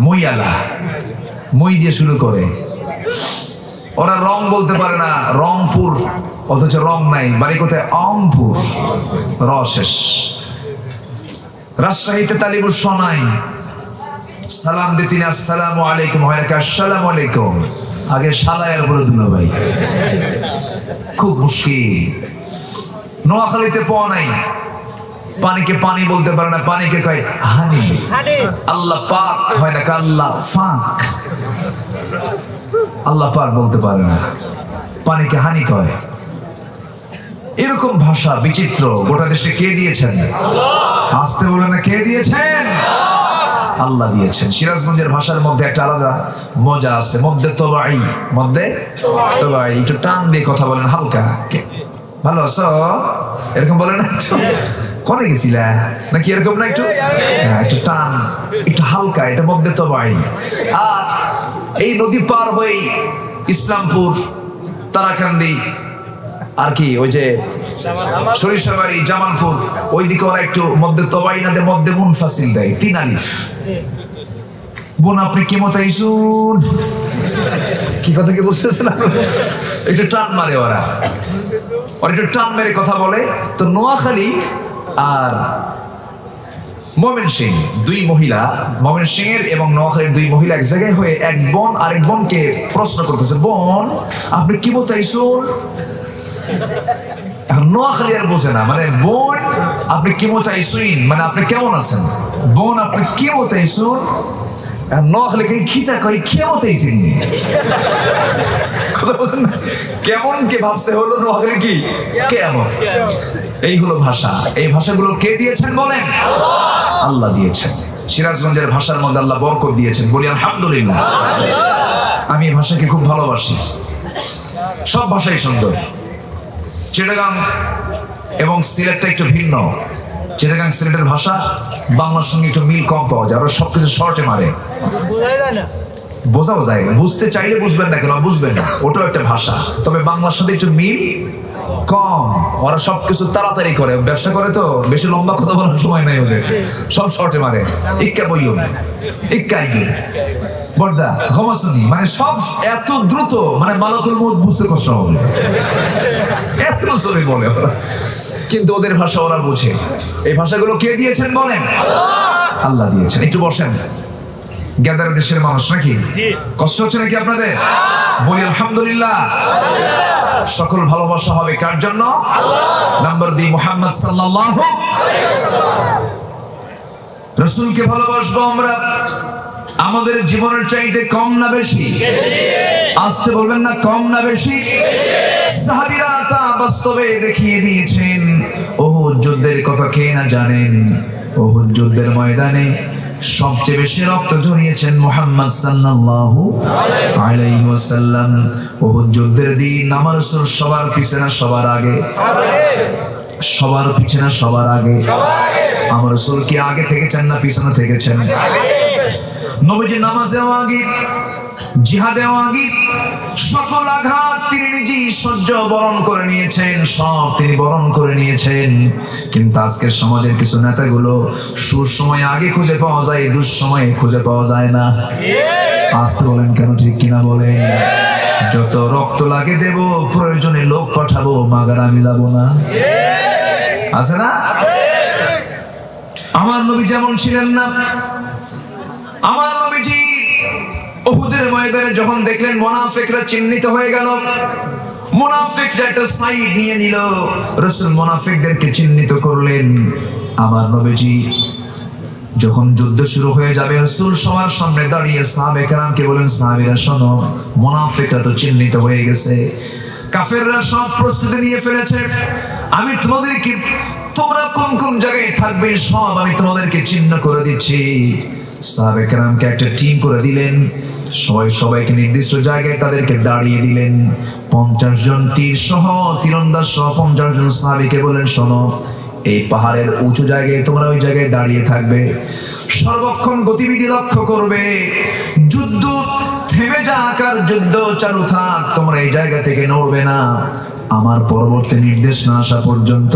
মুইয়ালা, মুই দিয়ে শুরু করে। ওরা রং বলতে পারে না, রংপুর, অথচ রং নাই। বাড়ি কোথায়? অংপুর, র শেষ। রাজশাহীতে তালিবুর শোনাই, সালাম দিতেন আসসালামু আলাইকুম, হয় আসসালামু আলাইকুম, আগে সালায়ের উপরে দুলো ভাই। খুব মুশকিল। নোয়াখালীতে পাওয়া নাই, পানিকে পানি বলতে পারে না, পানিকে কয় হানি। আল্লাহ পাক হয় না, আল্লাহ ফাক। আল্লাহ পাক বলতে পারে না, পানিকে হানি কয়। এরকম ভাষা বিচিত্র গোটা দেশে কে দিয়েছেন? আসতে বলেন না, কে দিয়েছেন? আল্লাহ দিয়েছেন। সিরাজগঞ্জের ভাষার মধ্যে একটা আলাদা মজা আছে। মধ্যে তবাই, মধ্যে তবাই, একটু টান দিয়ে কথা বলেন, হালকা। ভালো আছো এরকম বলে না? কোনে গেছিলা নাকি এরকম না? একটু একটু টান, একটু হালকা, এটা মধ্যে তবাই। আর এই নদী পার হয়ে ইসলামপুর, তারাকান্দি, আর কি ওই যে সরিষাবাড়ি, জামালপুর, ওইদিকে ওরা একটু মধ্যে তবাই না দেয়, মধ্যে মুনফাসিল দেয়, 3 আলিফ। বোন আপনি কি মতাইছুন? কি কথা কি বলতেছেন? একটু টান মারে ওরা, একটু টান মেরে কথা বলে। তো নোয়াখালী আর ময়মনসিংহ, দুই মহিলা, ময়মনসিংহের এবং নোয়াখালীর দুই মহিলা এক জায়গায় হয়ে এক বোন আরেক বোনকে প্রশ্ন করতেছে, বোন আপনি কি মতাইছুন? এখন নোয়াখালী আর বোঝে না, মানে বোন আপনি কি মতাইছুন মানে আপনি কেমন আছেন, বোন আপনি কি মতাইছুন। নোয়াখালী খিতা কই কেমতাইছেন, কথা বলছেন না? কেমন কে ভাবছে হলো নোয়াখালী কি কেমন। এইগুলো ভাষা, এই ভাষাগুলো কে দিয়েছেন বলেন? আল্লাহ দিয়েছেন। সিরাজগঞ্জের ভাষার মধ্যে আল্লাহ বরকত দিয়েছেন, বলি আলহামদুলিল্লাহ। আমি এই ভাষাকে খুব ভালোবাসি, সব ভাষাই সুন্দর। চিটাগাং এবং সিলেটটা একটু ভিন্ন। চিটাগাং সিলেটের ভাষা বাংলার সঙ্গে একটু মিল কম পাওয়া যায়, ওরা সবকিছু শর্টে মারে, বোঝাও যায়। বুঝতে চাইলে বুঝবেন না, কেন বুঝবেন না, ওটাও একটা ভাষা, তবে বাংলার সাথে একটু মিল কম। ওরা সবকিছু তাড়াতাড়ি করে, ব্যবসা করে তো বেশি লম্বা কথা বলার সময় নাই ওদের, সব শর্টে মারে। ইক্কা বইও ইক্কা বর্দা ঘমাসুনি, মানে সব এত দ্রুত, মানে মালাকুল মউত বুঝতে কষ্ট হবে, এত জোরে বলে ওরা। কিন্তু ওদের ভাষা ওরা বুঝে। এই ভাষাগুলো কে দিয়েছেন বলেন? আল্লাহ দিয়েছেন। একটু বসেন, গেদার দেশের মানুষ নাকি? কষ্ট হচ্ছে নাকি আপনাদের? বলি আলহামদুলিল্লাহ। সকল ভালোবাসা হবে কার জন্য? নাম্বার 2 মুহাম্মদ সাল্লাল্লাহু আলাইহি ওয়াসাল্লাম, রাসূলকে ভালোবাসবো আমরা। আমাদের জীবনের চাইতে কম না বেশি? আসতে বলবেন না, কম না বেশি? সাহাবীরা তা বাস্তবে দেখিয়ে দিয়েছেন। উহুদ যুদ্ধের কথা কে না জানেন? উহুদ যুদ্ধের ময়দানে সবচেয়ে বেশি রক্ত ঝরিয়েছেন মুহাম্মদ সাল্লাল্লাহু আলাইহি ওয়াসাল্লাম। উহুদ যুদ্ধের দিন আমার রাসূল সবার পিছনে সবার আগে, সবার পিছনে সবার আগে। আমার রাসূল কি আগে থেকেছেন না পিছনে থেকেছেন? নবীজি নামাজেও আগে, জিহাদে আগী সকল আঘাত তিনি নিজেই সহ্য বরণ করে নিয়েছেন, সব তিনি বরণ করে নিয়েছেন। কিন্তু আজকের সমাজের কিছু নেতাগুলো সুসময় আগে খুঁজে পাওয়া যায়, দুঃসময়ে খুঁজে পাওয়া যায় না। আসতে বলেন কেন, ঠিক কিনা বলেন? যত রক্ত লাগে দেব, প্রয়োজনে লোক পাঠাবো, মাগার আমি যাব না। আছে না? আমার নবী যেমন ছিলেন না, আমার নবীজি উহুদের ময়দানে যখন দেখলেন মুনাফিকরা চিহ্নিত হয়ে গেল, মুনাফিকরা একটা সাইড নিয়ে নিল, রাসূল মুনাফিকদেরকে চিহ্নিত করলেন। আমার নবীজি যখন যুদ্ধ শুরু হয়ে যাবে, রাসূল সবার সামনে দাঁড়িয়ে সাহাবে কেরামকে বলেন, সাহাবীরা শোনো, মুনাফিকরা তো চিহ্নিত হয়ে গেছে, কাফেররা সব প্রস্তুতি নিয়ে ফেলেছে, আমি তোমাদেরকে, তোমরা কোন কোন জায়গায় থাকবে সব আমি তোমাদেরকে চিহ্ন করে দিচ্ছি। সাহাবে কেরামকে একটা টিম করে দিলেন, সবাইকে নির্দিষ্ট জায়গায় তাদেরকে দাঁড়িয়ে দিলেন। 50 জন তীর সহ, তীরন্দাজ সহ 50 জন সাহাবীকে বলেন, শোনো, এই পাহাড়ের উঁচু জায়গায় তোমরা ওই জায়গায় দাঁড়িয়ে থাকবে, সর্বক্ষণ গতিবিধি লক্ষ্য করবে, যুদ্ধ থেমে যাক আর যুদ্ধ চালু থাক, তোমরা এই জায়গা থেকে নড়বে না আমার পরবর্তী নির্দেশ না আসা পর্যন্ত।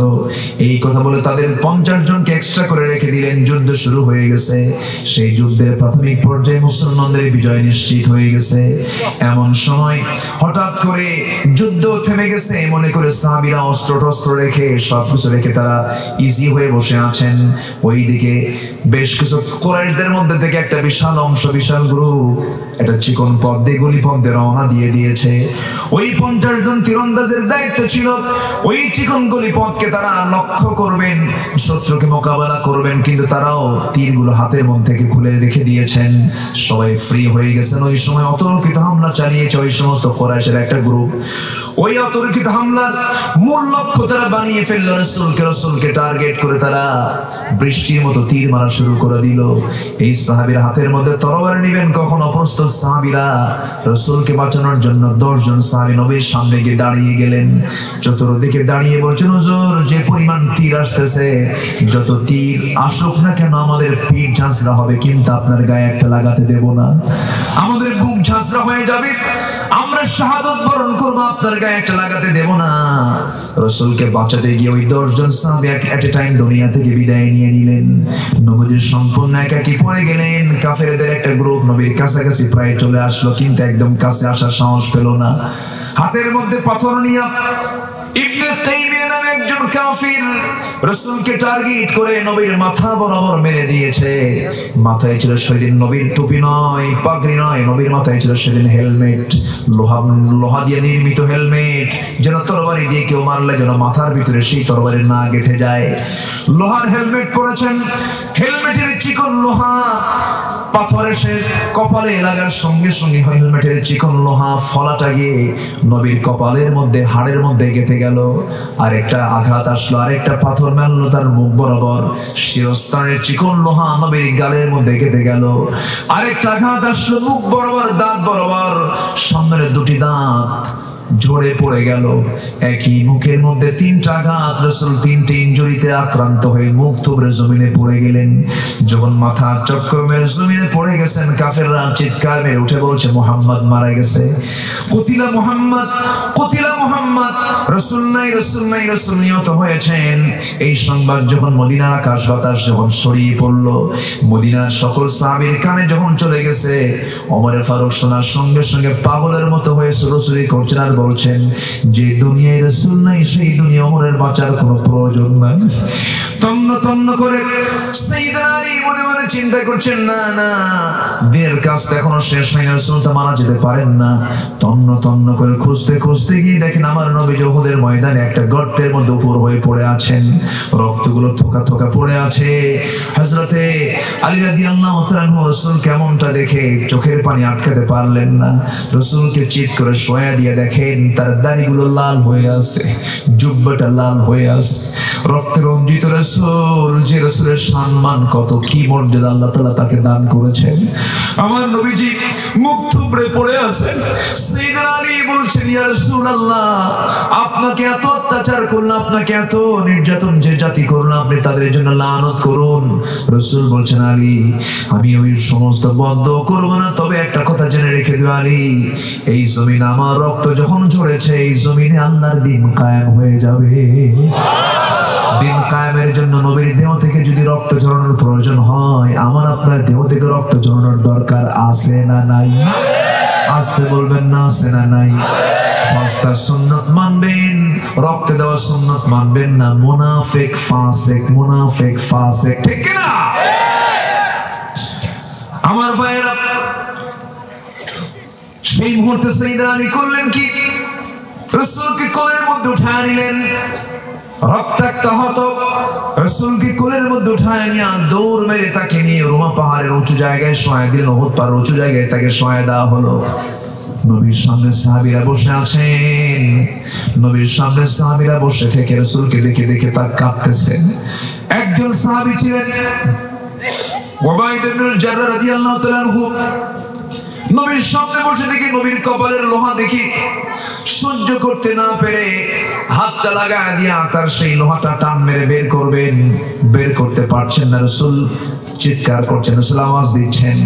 এই কথা বলে তাদের 50 জনকে এক্সট্রা করে রেখে দিলেন। যুদ্ধ শুরু হয়ে গেছে, সেই যুদ্ধের প্রাথমিক পর্যায়ে মুসলমানদের বিজয় নিশ্চিত হয়ে গেছে। এমন সময় হঠাৎ করে যুদ্ধ থেমে গেছে মনে করে সাহাবীরা অস্ত্র টস্ত্র রেখে সবকিছু রেখে তারা ইজি হয়ে বসে আছেন। ওইদিকে বেশ কিছু কুরাইশদের মধ্যে থেকে একটা বিশাল অংশ, বিশাল গ্রুপ একটা চিকন পথ দিয়ে গলি পথ দিয়ে রওনা দিয়ে দিয়েছে। ওই 50 জন তীরন্দাজের দায়িত্ব ছিল ওই চিকন গলি পথকে তারা লক্ষ্য করবেন, শত্রুকে মোকাবেলা করবেন, কিন্তু তারাও তীরগুলো হাতের মধ্যে থেকে খুলে রেখে দিয়েছেন। সবাই ফ্রি হয়ে গেছেন। ওই সময় অতর্কিত হামলা চালিয়েছে ওই সমস্ত কুরাইশের একটা গ্রুপ। ওই অতর্কিত হামলার মূল লক্ষ্য তারা বানিয়ে ফেলল রাসূলকে টার্গেট করে তারা বৃষ্টির মতো তীর মারা শুরু করে দিল। এই সাহাবীরা হাতের মধ্যে তরবারি নেবেন, কখন অপ্রস্তুত সাহাবীরা রাসূলকে বাঁচানোর জন্য 10 জন সাহাবী নবীর সামনে গিয়ে দাঁড়িয়ে গেলেন। চতুর্দিকে দাঁড়িয়ে বলছেন, হুজুর, যে পরিমাণ তীর আসতেছে, যত তীর আসুক না কেন আমাদের পিঠ ঝাঁঝরা হবে, কিন্তু আপনার গায়ে একটা লাগাতে দেব না। আমাদের বুক ঝাঁঝরা হয়ে যাবে, আমরা শাহাদাত বরণ করব, আপনার গায়ে একটা লাগাতে দেব না। রাসূলকে বাঁচাতে গিয়ে ওই 10 জন সাহাবী এট এ টাইম দুনিয়া থেকে বিদায় নিয়ে নিলেন। নবীজি সম্পূর্ণ একাকী পড়ে গেলেন। কাফেরদের একটা গ্রুপ নবীর কাছাকাছি প্রায় চলে আসলো, কিন্তু একদম কাছে আসার সাহস পেল না। হাতের মধ্যে পাথর নিয়ে ইবনে তাইমিয়া নামে একজন কাফির রাসূলকে টার্গেট করে নবীর মাথা বরাবর মেরে দিয়েছে। মাথায় ছিল সেদিন নবীর টুপি নয়, পাগড়ি নয়, নবীর মাথায় ছিল সেদিন হেলমেট, লোহা দিয়ে নির্মিত হেলমেট, যেন তরবারি দিয়ে কেউ মারলে যেন মাথার ভিতরে সেই তরবারি না গেঁথে যায়। লোহার হেলমেট পরেছেন, হেলমেটের চিকন লোহা পাথরে সে কপালে লাগার সঙ্গে সঙ্গে হেলমেটের চিকন লোহা ফলাটা গিয়ে নবীর কপালের মধ্যে, হাড়ের মধ্যে গেঁথে গেল। আরেকটা আঘাত আসলো, আরেকটা পাথর মারলো তার মুখ বরাবর, শিরস্ত্রাণের চিকন লোহা নবীর গালের মধ্যে গেঁথে গেল। আরেকটা আঘাত আসলো মুখ বরাবর, দাঁত বরাবর, সামনের 2টি দাঁত ঝরে পড়ে গেল। একই মুখের মধ্যে 3টা আঘাত। রাসূল 3টে ইনজুরিতে আক্রান্ত হয়ে মুখ থুবড়ে জমিনে পড়ে গেলেন। যখন মাথা চক্কর মেরে জমিনে পড়ে গেছেন, কাফেররা চিৎকার মেরে উঠে বলছে, মুহাম্মদ মারা গেছে, কুতিলা মুহাম্মদ, কুতিলা মুহাম্মদ, রাসূল নাই, রাসূল নাই, রাসূল নিহত হয়েছেন। এই সংবাদ যখন মদিনার আকাশ বাতাস যখন ছড়িয়ে পড়ল, মদিনার সকল সাহাবীর কানে যখন চলে গেছে, ওমর ফারুক শোনার সঙ্গে সঙ্গে পাগলের মতো হয়ে ছুটোছুটি করছেন আর বলছেন, যে দুনিয়ায় রাসূল নাই সেই দুনিয়া ওমরের বাঁচার কোনো প্রয়োজন নাই। তন্ন তন্ন করে সাইয়েদনা আলী মনে মনে চিন্তা করছেন, না না, দিনের কাজটা এখনো শেষ হয়নি, রাসূল তো মারা যেতে পারেন না। তন্ন তন্ন করে খুঁজতে খুঁজতে গিয়ে দেখেন আমার নবী উহুদের ময়দানে একটা গর্তের মধ্যে উপর হয়ে পড়ে আছেন, রক্তগুলো থোকা থোকা পড়ে আছে। হযরতে আলী রাদিয়াল্লাহু তাআলা রাসূল কেমনটা দেখে চোখের পানি আটকাতে পারলেন না। রাসূলকে চিৎ করে শোয়া দিয়ে দেখে দেখেন তার দাড়িগুলো লাল হয়ে আছে, জুব্বাটা লাল হয়ে আছে, রক্তে রঞ্জিত রাসূল, যে রাসূলের সম্মান কত, কি মর্যাদা আল্লাহ তাআলা তাকে দান করেছেন। আমার নবীজি মুখ থুবড়ে পড়ে আছেন। সাইয়েদনা আলী বলছেন, ইয়া রাসূলুল্লাহ, আপনাকে এত অত্যাচার করলো, আপনাকে এত নির্যাতন যে জাতি করলো, আপনি তাদের জন্য লানত করুন। রাসূল বলছেন, আলী, আমি ওই সমস্ত বন্ধ করব না, তবে একটা কথা জেনে রেখে দিও আলী, এই জমিন আমার রক্ত যখন ঝরেছে, এই জমিনে আল্লাহর দ্বীন কায়েম হয়ে যাবে। দ্বীন কায়েমের জন্য নবীর দেহ থেকে যদি রক্ত ঝরানোর প্রয়োজন হয়, আমার আপনার দেহ থেকে রক্ত ঝরানোর দরকার আছে না নাই? আসতে বলবেন না, আছে না নাই? পাঁচটা সুন্নাত মানবেন, রক্ত দেওয়া সুন্নাত মানবেন না। মুনাফিক ফাসিক, মুনাফিক ফাসিক, ঠিক না? আমার ভাইয়েরা, সেই মুহূর্তে সাইয়েদনা আলী করলেন কি? রাসূলকে কোলের মধ্যে উঠায় নিলেন, রক্তাক্ত হত রাসূলকে কোলের মধ্যে উঠায় নিয়ে দৌড় মেরে তাকে নিয়ে রোমা পাহাড়ের উঁচু জায়গায় শোয়া দিলেন। উহুদ পাহাড়ের উঁচু জায়গায় তাকে শোয়া দেওয়া হলো। নবীর সামনে সাহাবীরা বসে আছেন। নবীর সামনে সাহাবীরা বসে থেকে রাসূলকে দেখে দেখে তার কাঁপতেছেন। একজন সাহাবী ছিলেন উবাইদ ইবনে জাররাহ রাদিয়াল্লাহু তাআলা আনহু। নবীর সামনে বসে দেখি নবীর কপালের লোহা দেখি সহ্য করতে না পেরে হাতটা লাগায় দিয়া তার সেই লোহাটা টান মেরে বের করবেন, বের করতে পারছেন না। রাসূল চিৎকার করছেন, রাসূল আওয়াজ দিচ্ছেন।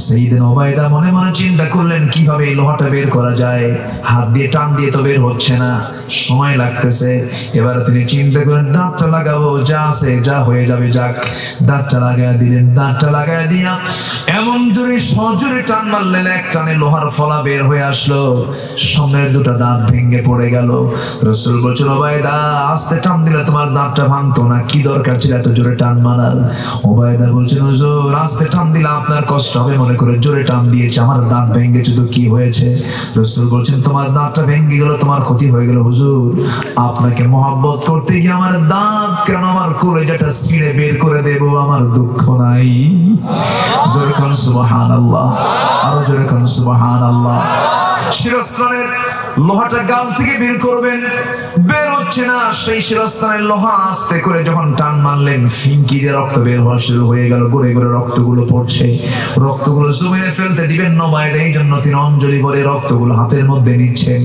সাইয়েদনা উবাইদা মনে মনে চিন্তা করলেন, কিভাবে এই লোহাটা বের করা যায়, হাত দিয়ে টান দিয়ে তো বের হচ্ছে না, সময় লাগতেছে। এবার তিনি চিন্তা করেন, দাঁতটা লাগাবো, যা আছে যা হয়ে যাবে যাক। দাঁতটা লাগায় দিলেন। দাঁতটা লাগায় দিয়া এমন জোরে সজোরে টান মারলেন, এক টানে লোহার ফলা বের হয়ে আসলো, সামনের দুটো দাঁত ভেঙে পড়ে গেল। রাসূল বলছেন, উবাইদা, আস্তে টান দিলে তোমার দাঁতটা ভাঙতো না, কি দরকার ছিল এত জোরে টান মারার? উবাইদা বলছেন, হুজুর, আস্তে টান দিলে আপনার কষ্ট হবে মনে করে জোরে টান দিয়েছে, আমার দাঁত ভেঙেছে তো কি হয়েছে? রাসূল বলছেন, তোমার দাঁতটা ভেঙে গেল, তোমার ক্ষতি হয়ে গেল হুজুর, আপনাকে মহব্বত করতে গিয়ে আমার দাঁত কেন আমার কলেজাটা ছিঁড়ে বের করে দেব, আমার দুঃখ নাই। জোরে কোন সুবহানাল্লাহ, আরো জোরে কোন সুবহানাল্লাহ। শিরস্ত্রাণের লোহাটা গাল থেকে বের করবেন, বের হচ্ছে না। সেই শিরস্ত্রাণের লোহা আস্তে করে যখন টান মারলেন, ফিনকি দিয়ে রক্ত বের হওয়া শুরু হয়ে গেল। গড়ে গড়ে রক্তগুলো পড়ছে। রক্তগুলো জমিনে ফেলতে দিবেন না বাইরে, এই জন্য তিনি অঞ্জলি ভরে রক্তগুলো হাতের মধ্যে নিচ্ছেন।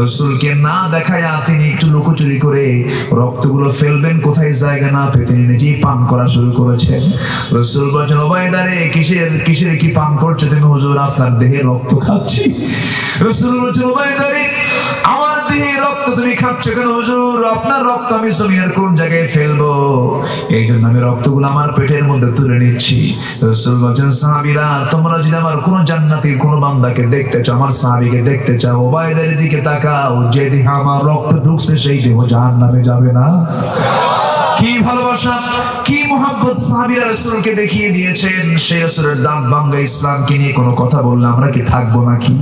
রাসূলকে না দেখায়া তিনি একটু লুকোচুরি করে রক্তগুলো ফেলবেন, কোথায় জায়গা না পেয়ে তিনি নিজেই পান করা শুরু করেছেন। রাসূল বলেন, উবাইদা রে, কিসের কি পান করছো তুমি? হুজুর, আপনার দেহে রক্ত খাচ্ছি। রাসূল বলেন, উবাইদা রে, আমার দেহে রক্ত তুমি খাচ্ছ কেন? হুজুর, আপনার রক্ত আমি জমিনের কোন জায়গায় ফেলবো, এই জন্য আমি রক্তগুলো আমার পেটের মধ্যে তুলে নিচ্ছি। রাসূল বলেন, সাহাবীরা, তোমরা যদি আমার কোন জান্নাতীর কোন বান্দাকে দেখতে চাও, আমার সাহাবীকে দেখতে চাও, উবাইদার দিকে তাকাও, যে দেহে আমার রক্ত ঢুকছে সেই দেহ জাহান্নামে যাবে না। কি ভালোবাসা, কি মুহাব্বত সাহাবীরা রাসূলকে দেখিয়ে দিয়েছেন। সেই রাসূলের দাঁত ভাঙা ইসলামকে নিয়ে কোনো কথা বললে আমরা কি থাকবো নাকি?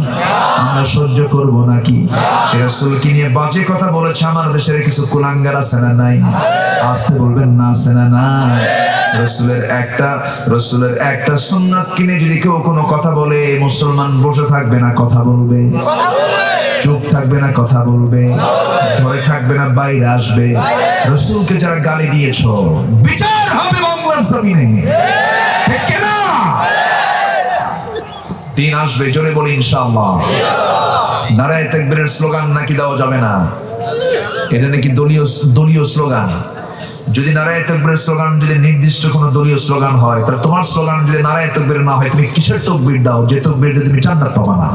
আমরা সহ্য করব নাকি? সেই রাসূলকে নিয়ে বাজে কথা বলেছে আমার দেশের কিছু কুলাঙ্গার আছে না নাই? আসতে বলবেন না, আছে না নাই? রাসূলের একটা সুন্নাত কিনে যদি কেউ কোনো কথা বলে, মুসলমান বসে থাকবে না, কথা বলবে। চুপ থাকবে না, কথা বলবে। ধরে থাকবে না, বাইরে আসবে। রাসূলকে যারা গালি দিয়েছো, বিচার হবে বাংলার জমিনে, ঠিক না? দিন আসবে, জোরে বলি ইনশাআল্লাহ। নারায়ে তাকবীরের স্লোগান নাকি দেওয়া যাবে না, এটা নাকি দলীয় স্লোগান। যদি নারায়ে তাকবীরের স্লোগান যদি নির্দিষ্ট কোনো দলীয় স্লোগান হয়, তাহলে তোমার স্লোগান যদি নারায়ে তাকবীর না হয়, তুমি কিসের তাকবীর দাও, যে তাকবীর দিয়ে তুমি জান্নাত পাবা না?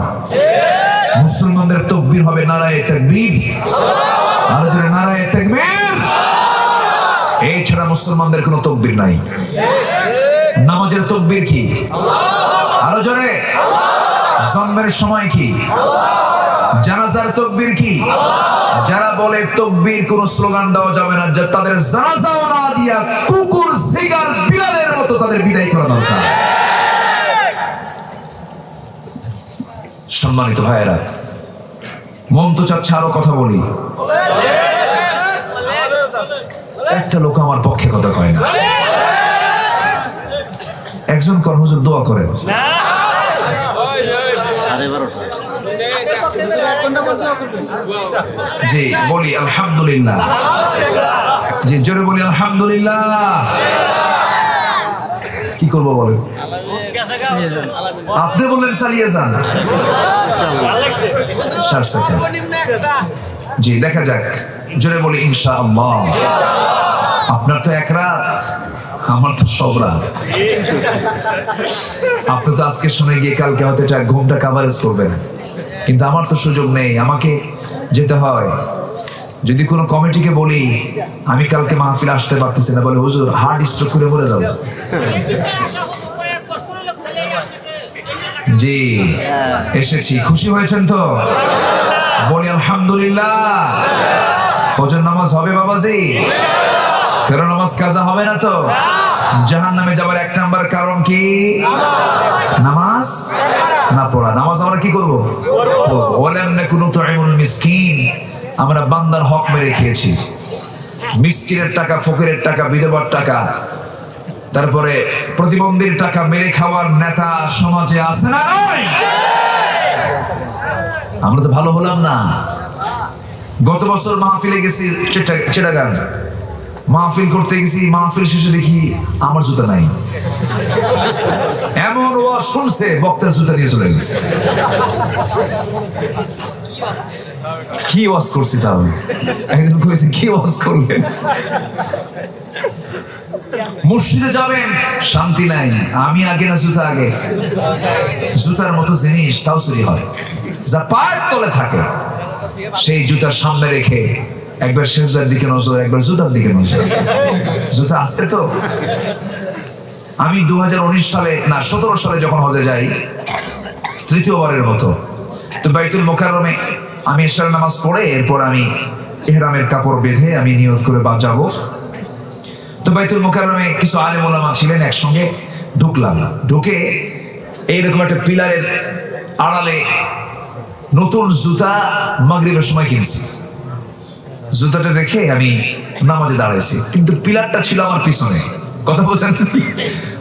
মুসলমানদের তাকবীর হবে নারায়ে তাকবীর, আর যারা নারায়ে তাকবীর, এই ছাড়া মুসলমানদের কোনো তাকবীর নাই। নামাজের তাকবীর কি? আরো জোরে। জন্মের সময় কি? জানাজার তাকবীর কি? যারা বলে তাকবীর কোন স্লোগান দেওয়া যাবে না, তাদের জানাজাও না দিয়া কুকুর, সিগার, বিড়ালের মতো তাদের বিদায় করা দরকার। সম্মানিত ভাইয়েরা, মন তো চাচ্ছে আরো কথা বলি, একটা লোক আমার পক্ষে কথা কয় না। একজন কর হুজুর দোয়া করেন। জি বলি আলহামদুলিল্লাহ, জি জোরে বলি আলহামদুলিল্লাহ। কি করবো বলেন? আপনি বললেন চালিয়ে যান। জি দেখা যাক, জোরে বলি ইনশাআল্লাহ। আপনার তো এক রাত, আমার তো সব রাত। আপনি তো আজকে শুনে গিয়ে কালকে হয়তো ঘুমটা কাভারেজ করবেন, কিন্তু আমার তো সুযোগ নেই, আমাকে যেতে হয়। যদি কোনো কমিটিকে বলি আমি কালকে মাহফিল আসতে পারতেছি না, বলে হুজুর হার্ট স্ট্রোক করে বলে দাও। জি এসেছি, খুশি হয়েছেন তো? বলি আলহামদুলিল্লাহ। ফজর নামাজ হবে বাবাজি? ফেরো নামাজ কাজা হবে না তো? জাহান্নামে যাবার এক নাম্বার কারণ কি? নামাজ না পড়া। নামাজ আমরা কি করবো? ওয়ালাম নাকুনু তু'ইমুল মিসকিন, আমরা বান্দার হক মেরে খেয়েছি। মিসকিনের টাকা, ফকিরের টাকা, বিধবার টাকা, তারপরে প্রতিবন্ধীর টাকা মেরে খাওয়ার নেতা সমাজে আছে না? আমরা তো ভালো হলাম না। গত বছর মাহফিলে গেছি চিটাগাং, মাহফিল করতে গেছি, মাহফিল শেষে দেখি আমার জুতা নাই। এমন ওয়াজ শুনছে, বক্তার জুতা নিয়ে চলে গেছে। কি ওয়াজ করছি তাহলে? একজন কইছে কি ওয়াজ করলেন? মসজিদে যাবেন, শান্তি নাই। আমি আগে না জুতা আগে? জুতার মতো জিনিস তাও চুরি হয়, যা পায়ের তলে থাকে সেই জুতার সামনে রেখে একবার সেজদার দিকে নজর, একবার জুতার দিকে নজর। জুতা আছে তো? আমি 2019 সালে না 17 সালে যখন হজে যাই, তৃতীয়বারের মতো, তো বাইতুল মুকাররমে আমি ইশার নামাজ পড়ে এরপর আমি ইহরামের কাপড় বেঁধে আমি নিয়ত করে যাবো। তো বাইতুল মুকাররমে কিছু আলেম ওলামা ছিলেন, একসঙ্গে ঢুকলাম। ঢুকে এইরকম একটা পিলারের আড়ালে নতুন জুতা মাগরিবের সময় কিনছি। জুতাটা দেখে আমি নামাজে দাঁড়াইছি, কিন্তু পিলারটা ছিল আমার পিছনে। কথা বলছেন?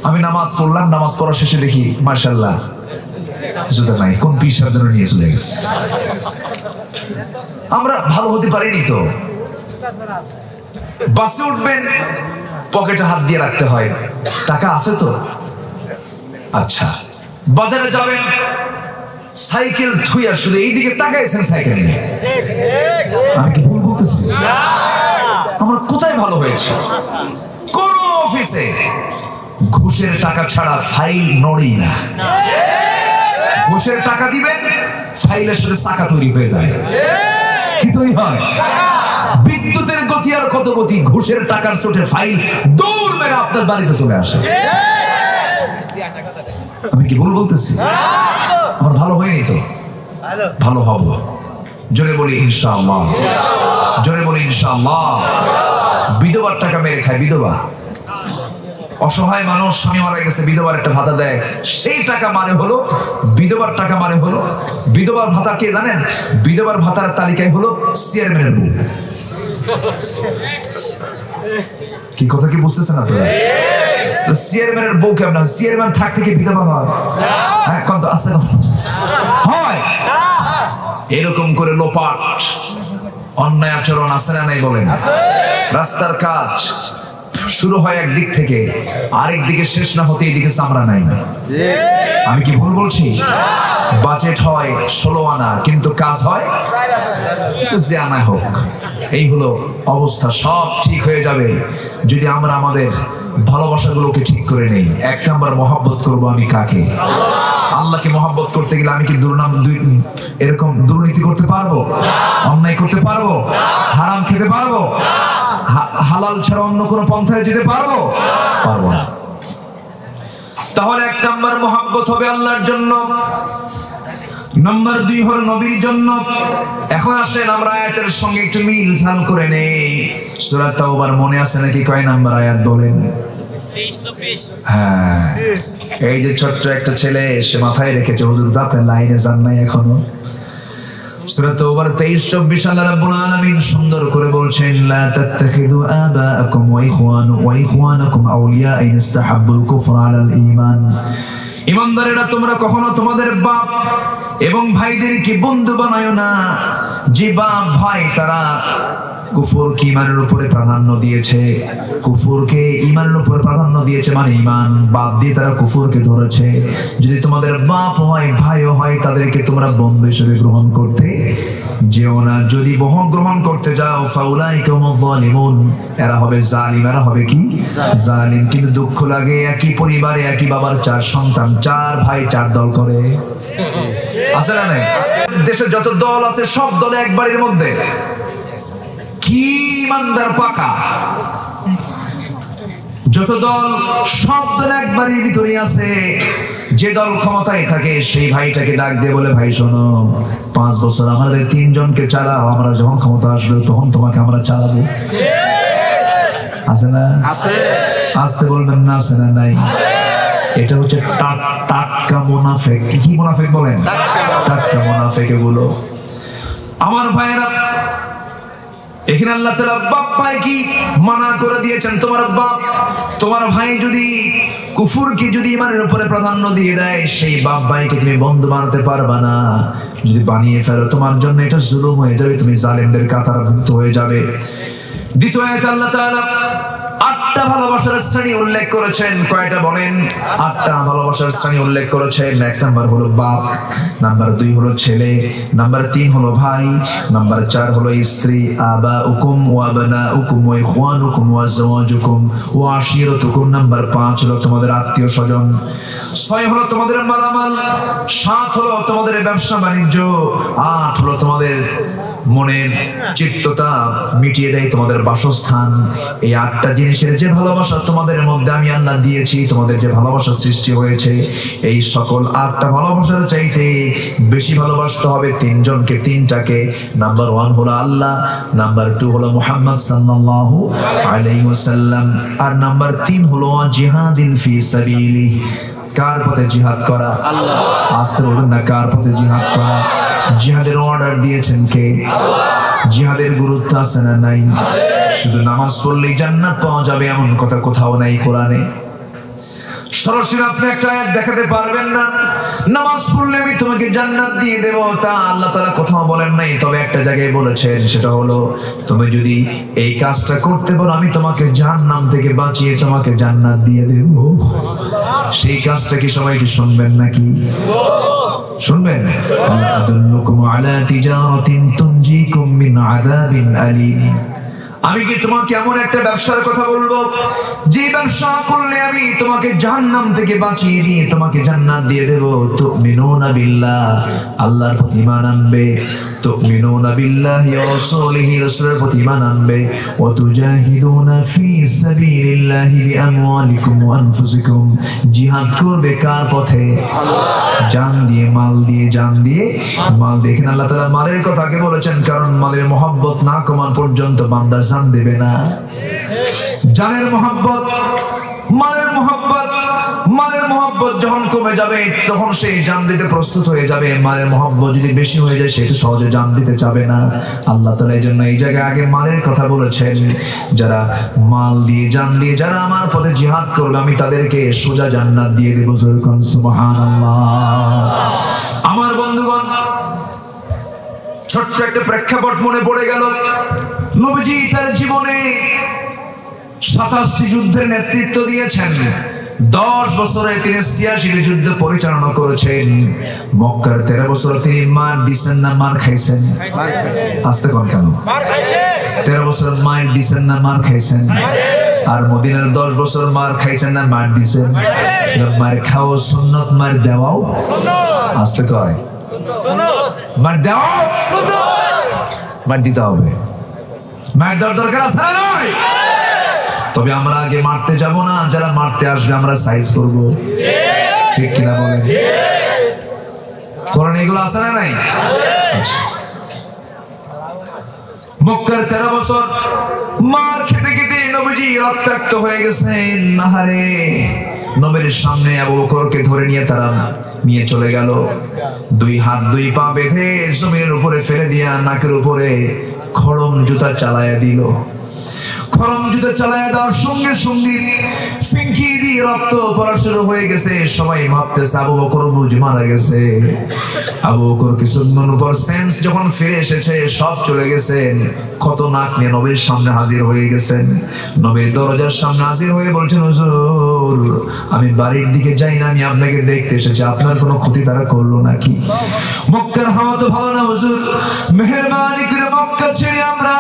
আমি নামাজ পড়লাম, নামাজ পড়া শেষে দেখি মাশাআল্লাহ জুতা নাই, কোন পিসার জন্য নিয়ে চলে গেছে। আমরা ভালো হতে পারিনি তো। বাসে উঠবেন, পকেটে হাত দিয়ে রাখতে হয়, টাকা আছে তো? আচ্ছা, বাজারে যাবেন, সাইকেল থুইয়া শুধু এইদিকে তাকাইছেন সাইকেল নিয়ে। আমি কি ভুল বলতেছি? আমরা কোথায় ভালো হয়েছে? কোন অফিসে ঘুষের টাকা ছাড়া ফাইল নড়েই না। ঘুষের টাকা দিবেন, ফাইলের সাথে চাকা তৈরি হয়ে যায়। কি তৈরি হয়? বিদ্যুতের গতি আর কত গতি, ঘুষের টাকার চোটে ফাইল দৌড় মেরে আপনার বাড়িতে চলে আসে। আমি কি ভুল বলতেছি? আমার ভালো হয়নি তো? ভালো হব। জোরে বলি ইনশাআল্লাহ, জোরে বলি ইনশাআল্লাহ। বিধবার টাকা মেরে খায় বিধবা। অসহায় মানুষ, স্বামী মারা গেছে, বিধবার একটা ভাতা দেয়, সেই টাকা মানে হলো বিধবার টাকা। মানে হলো বিধবার ভাতা কে জানেন? বিধবার ভাতার তালিকায় হলো চেয়ারম্যানের বউ। কি কথা কি বুঝতেছেন আপনারা? চেয়ারম্যানের বউ কেমন? চেয়ারম্যান থাকতে কি বিধবা হয়? হয়। এরকম করে লোপাট অন্যায় আচরণ আছে না নাই বলেন? রাস্তার কাজ শুরু হয় একদিক থেকে, আরেক দিকে শেষ না হতে এদিকে চামড়া নাই। আমি কি ভুল বলছি? বাজেট হয় 16 আনা, কিন্তু কাজ হয় যে আনা হোক। এই হলো অবস্থা। সব ঠিক হয়ে যাবে যদি আমরা আমাদের ভালোবাসাগুলোকে ঠিক করে নেই। এক নাম্বার মহব্বত করবো আমি কাকে? আল্লাহকে মহব্বত করতে গেলে আমি কি এরকম দুর্নীতি করতে পারবো? অন্যায় করতে পারবো? হারাম খেতে পারবো? হালাল ছাড়া অন্য কোনো পন্থায় যেতে পারবো? পারবো না। তাহলে এক নাম্বার মহব্বত হবে আল্লাহর জন্য, নাম্বার 2 হলো নবীর জন্য। এখন আসেন আমরা আয়াতের সঙ্গে একটু মিল ঝাল করে নেই। সূরা তাওবার মনে আছে নাকি? কয় নাম্বার আয়াত বলেন? 20-24। হ্যাঁ, এই যে ছোট্ট একটা ছেলে, সে মাথায় রেখেছে হুজুর তো আপনি লাইনে যান নাই এখনো। সূরা তাওবার 23-24 আল্লাহ রাব্বুল আলামিন সুন্দর করে বলছেন, লা তাত্তাখিযু আবাআকুম ওয়া ইখওয়ানাকুম আউলিয়া ইন ইসতাহাব্বুল কুফরা আলাল ঈমান ইমানদারেরা তোমরা কখনো তোমাদের বাপ এবং ভাইদেরকে বন্ধু বানায়ো না। যে বাপ ভাই তারা কুফরকে ঈমানের উপরে প্রাধান্য দিয়েছে, কুফরকে ঈমানের উপরে প্রাধান্য দিয়েছে, মানে ঈমান বাদ দিয়ে তারা কুফরকে ধরেছে। যদি তোমাদের বাপ হয় ভাইও হয় তাদেরকে তোমরা বন্ধু হিসেবে গ্রহণ করতে যেও না। যদি গ্রহণ করতে যাও ফাউলাইকা হুমুয যালিমুন, এরা হবে জালিম। এরা হবে কি? জালিম। কিন্তু দুঃখ লাগে একই পরিবারে একই বাবার 4 সন্তান, 4 ভাই 4 দল করে। আছে না নাই? দেশে যত দল আছে সব দলে এক বাড়ির মধ্যে কি ইমানদার পাকা, যত দল সব দল এক বাড়ির ভিতরে আছে। যে দল ক্ষমতায় থাকে সেই ভাইটাকে ডাক দিয়ে বলে, ভাই শোনো 5 বছর আমাদের 3 জনকে চালাও, আমরা যখন ক্ষমতা আসবে তখন তোমাকে আমরা চালাবো। আছে না? আসতে বলবেন না, আছে না নাই? এটা হচ্ছে টাটকা মুনাফিক। কি মুনাফিক বলেন? টাটকা মুনাফিক এগুলো। আমার ভাইয়েরা, এখানে আল্লাহ তাআলা বাপ ভাই কি মানা করে দিয়েছেন। তোমার ভাই যদি কুফরকে যদি ঈমানের উপরে প্রাধান্য দিয়ে দেয়, সেই বাপ ভাইকে তুমি বন্ধু বানাতে পারবা না। যদি বানিয়ে ফেলো তোমার জন্য এটা জুলুম হয়ে যাবে, তুমি জালেমদের কাতারভুক্ত হয়ে যাবে। দ্বিতীয় আয়াতে আল্লাহ তাআলা 8টা ভালোবাসার শ্রেণী উল্লেখ করেছেন। কয়টা বলেন? 8টা ভালোবাসার শ্রেণী উল্লেখ করেছেন। 1 নাম্বার হলো বাপ, নাম্বার 2 হলো ছেলে, নাম্বার 3 হলো ভাই, নাম্বার 4 হলো স্ত্রী, আবাউকুম ওয়া আবনাউকুম ওয়া ইখওয়ানুকুম ওয়া আজওয়াজুকুম ওয়া আশিরাতুকুম, নাম্বার 5 হলো তোমাদের আত্মীয় স্বজন, 6 হলো তোমাদের মালামাল, 7 হলো তোমাদের ব্যবসা বাণিজ্য, 8 হলো তোমাদের মনের চিত্ততা মিটিয়ে দেয় তোমাদের বাসস্থান। এই 8টা জিনিসের যে ভালোবাসা তোমাদের মধ্যে আমি আল্লাহ দিয়েছি, তোমাদের যে ভালোবাসা সৃষ্টি হয়েছে, এই সকল 8টা ভালোবাসার চাইতে বেশি ভালোবাসতে হবে 3 জনকে, 3টাকে। নাম্বার 1 হলো আল্লাহ, নাম্বার 2 হলো মুহাম্মদ সাল্লাল্লাহু আলাইহি ওয়াসাল্লাম, আর নাম্বার 3 হলো জিহাদিন ফি সাবিলি। কার পথে জিহাদ করা? আল্লাহ। আসতে বলুন না, কার পথে জিহাদ করা? জিহাদের অর্ডার দিয়েছেন কে? জিহাদের গুরুত্ব আছে না নাই? শুধু নামাজ পড়লেই জান্নাত পাওয়া যাবে এমন কথা কোথাও নাই কোরআনে। সরাসরি আপনি একটা আয়াত দেখাতে পারবেন না নামাজ পড়লে আমি তোমাকে জান্নাত দিয়ে দেব, তা আল্লাহ তাআলা কোথাও বলেন নাই। তবে একটা জায়গায় বলেছেন, সেটা হলো তুমি যদি এই কাজটা করতে পারো আমি তোমাকে জাহান্নাম থেকে বাঁচিয়ে তোমাকে জান্নাত দিয়ে দেব। সেই কাজটা কি সবাই কি শুনবেন নাকি? শুনবেন? আদুল্লুকুম আলা তিজারাতিন তুনজিকুম মিন আযাবিন আলীম। আমি কি তোমাকে এমন একটা ব্যবসার কথা বলবো যে ব্যবসা করলে আমি তোমাকে জাহান্নাম থেকে বাঁচিয়ে দিয়ে তোমাকে জান্নাত দিয়ে দেব। তুমিনুনা বিল্লাহ, আল্লাহর প্রতি ঈমান আনবে। তুমিনুনা বিল্লাহি ওয়া রাসূলিহি, রাসূলের প্রতি ঈমান আনবে। ওয়া তুজাহিদুনা ফি সাবিলিল্লাহি বিআমওয়ালিকুম ওয়া আনফুসিকুম, জিহাদ করবে কার পথে? আল্লাহ। জান দিয়ে, মাল দিয়ে, জান দিয়ে, মাল দিয়ে। এখানে আল্লাহ তাআলা মালের কথা আগে বলেছেন, কারণ মালের মহব্বত না কমান পর্যন্ত বান্দা জান দেবে না। জানের মহব্বত, মালের মহব্বত, মালের মহব্বত যখন কমে যাবে তখন সে জান দিতে প্রস্তুত হয়ে যাবে। মালের মহব্বত যদি বেশি হয়ে যায় সে তো সহজে জান দিতে চাবে না। আল্লাহ তাআলা এই জন্য এই জায়গায় আগে মালের কথা বলেছেন। যারা মাল দিয়ে, জান দিয়ে যারা আমার পথে জিহাদ করবে আমি তাদেরকে সোজা জান্নাত দিয়ে দেব। সুবহানাল্লাহ। আমার বন্ধুগণ, ছোট্ট একটা প্রেক্ষাপট মনে পড়ে গেল। নবীজি তার জীবনে 27টি যুদ্ধের নেতৃত্ব দিয়েছেন। 10 বছরে তিনি 86টি যুদ্ধ পরিচালনা করেছেন। মক্কার 13 বছর তিনি মার দিছেন না মার খাইছেন? আস্তে কোন কেন? 13 বছর মার দিছেন না মার খাইছেন? আর মদিনার 10 বছর মার খাইছেন না মার দিছেন? মার খাও সুন্নত, মার দেওয়াও সুন্নত। আস্তে কয় মার দেওয়াও সুন্নত, মার দিতে হবে। মার দেওয়ার দরকার আছে না নয়? তবে আমরা আগে মারতে যাব না, যারা মারতে আসবে আমরা সাইজ করব। ঠিক কিনা বলেন? কোরআনে এগুলো আছে না নাই? মক্কার 13 বছর মার খেতে খেতে নবীজি রক্তাক্ত হয়ে গেছেন। আহারে, নবীর সামনে আবু বকরকে ধরে নিয়ে তারা নিয়ে চলে গেল। 2 হাত 2 পা বেঁধে জমির উপরে ফেলে দিয়া নাকের উপরে খড়ম জুতা চালায়া দিল। খরম জুতা চালায় দেওয়ার সঙ্গে সঙ্গে ফিঙ্কি দিয়ে রক্ত পড়া শুরু হয়ে গেছে। সবাই ভাবতেছে আবু বকর বুঝি মারা গেছে। আবু বকর কিছুক্ষণ পর সেন্স যখন ফিরে এসেছে, সব চলে গেছেন। কত নাক নিয়ে নবীর সামনে হাজির হয়ে গেছেন। নবীর দরজার সামনে হাজির হয়ে বলছেন, হুজুর আমি বাড়ির দিকে যাই না, আমি আপনাকে দেখতে এসেছি, আপনার কোনো ক্ষতি তারা করলো নাকি? মক্কার হাওয়া তো ভালো না হুজুর, মেহেরবানি করে মক্কা ছেড়ে আমরা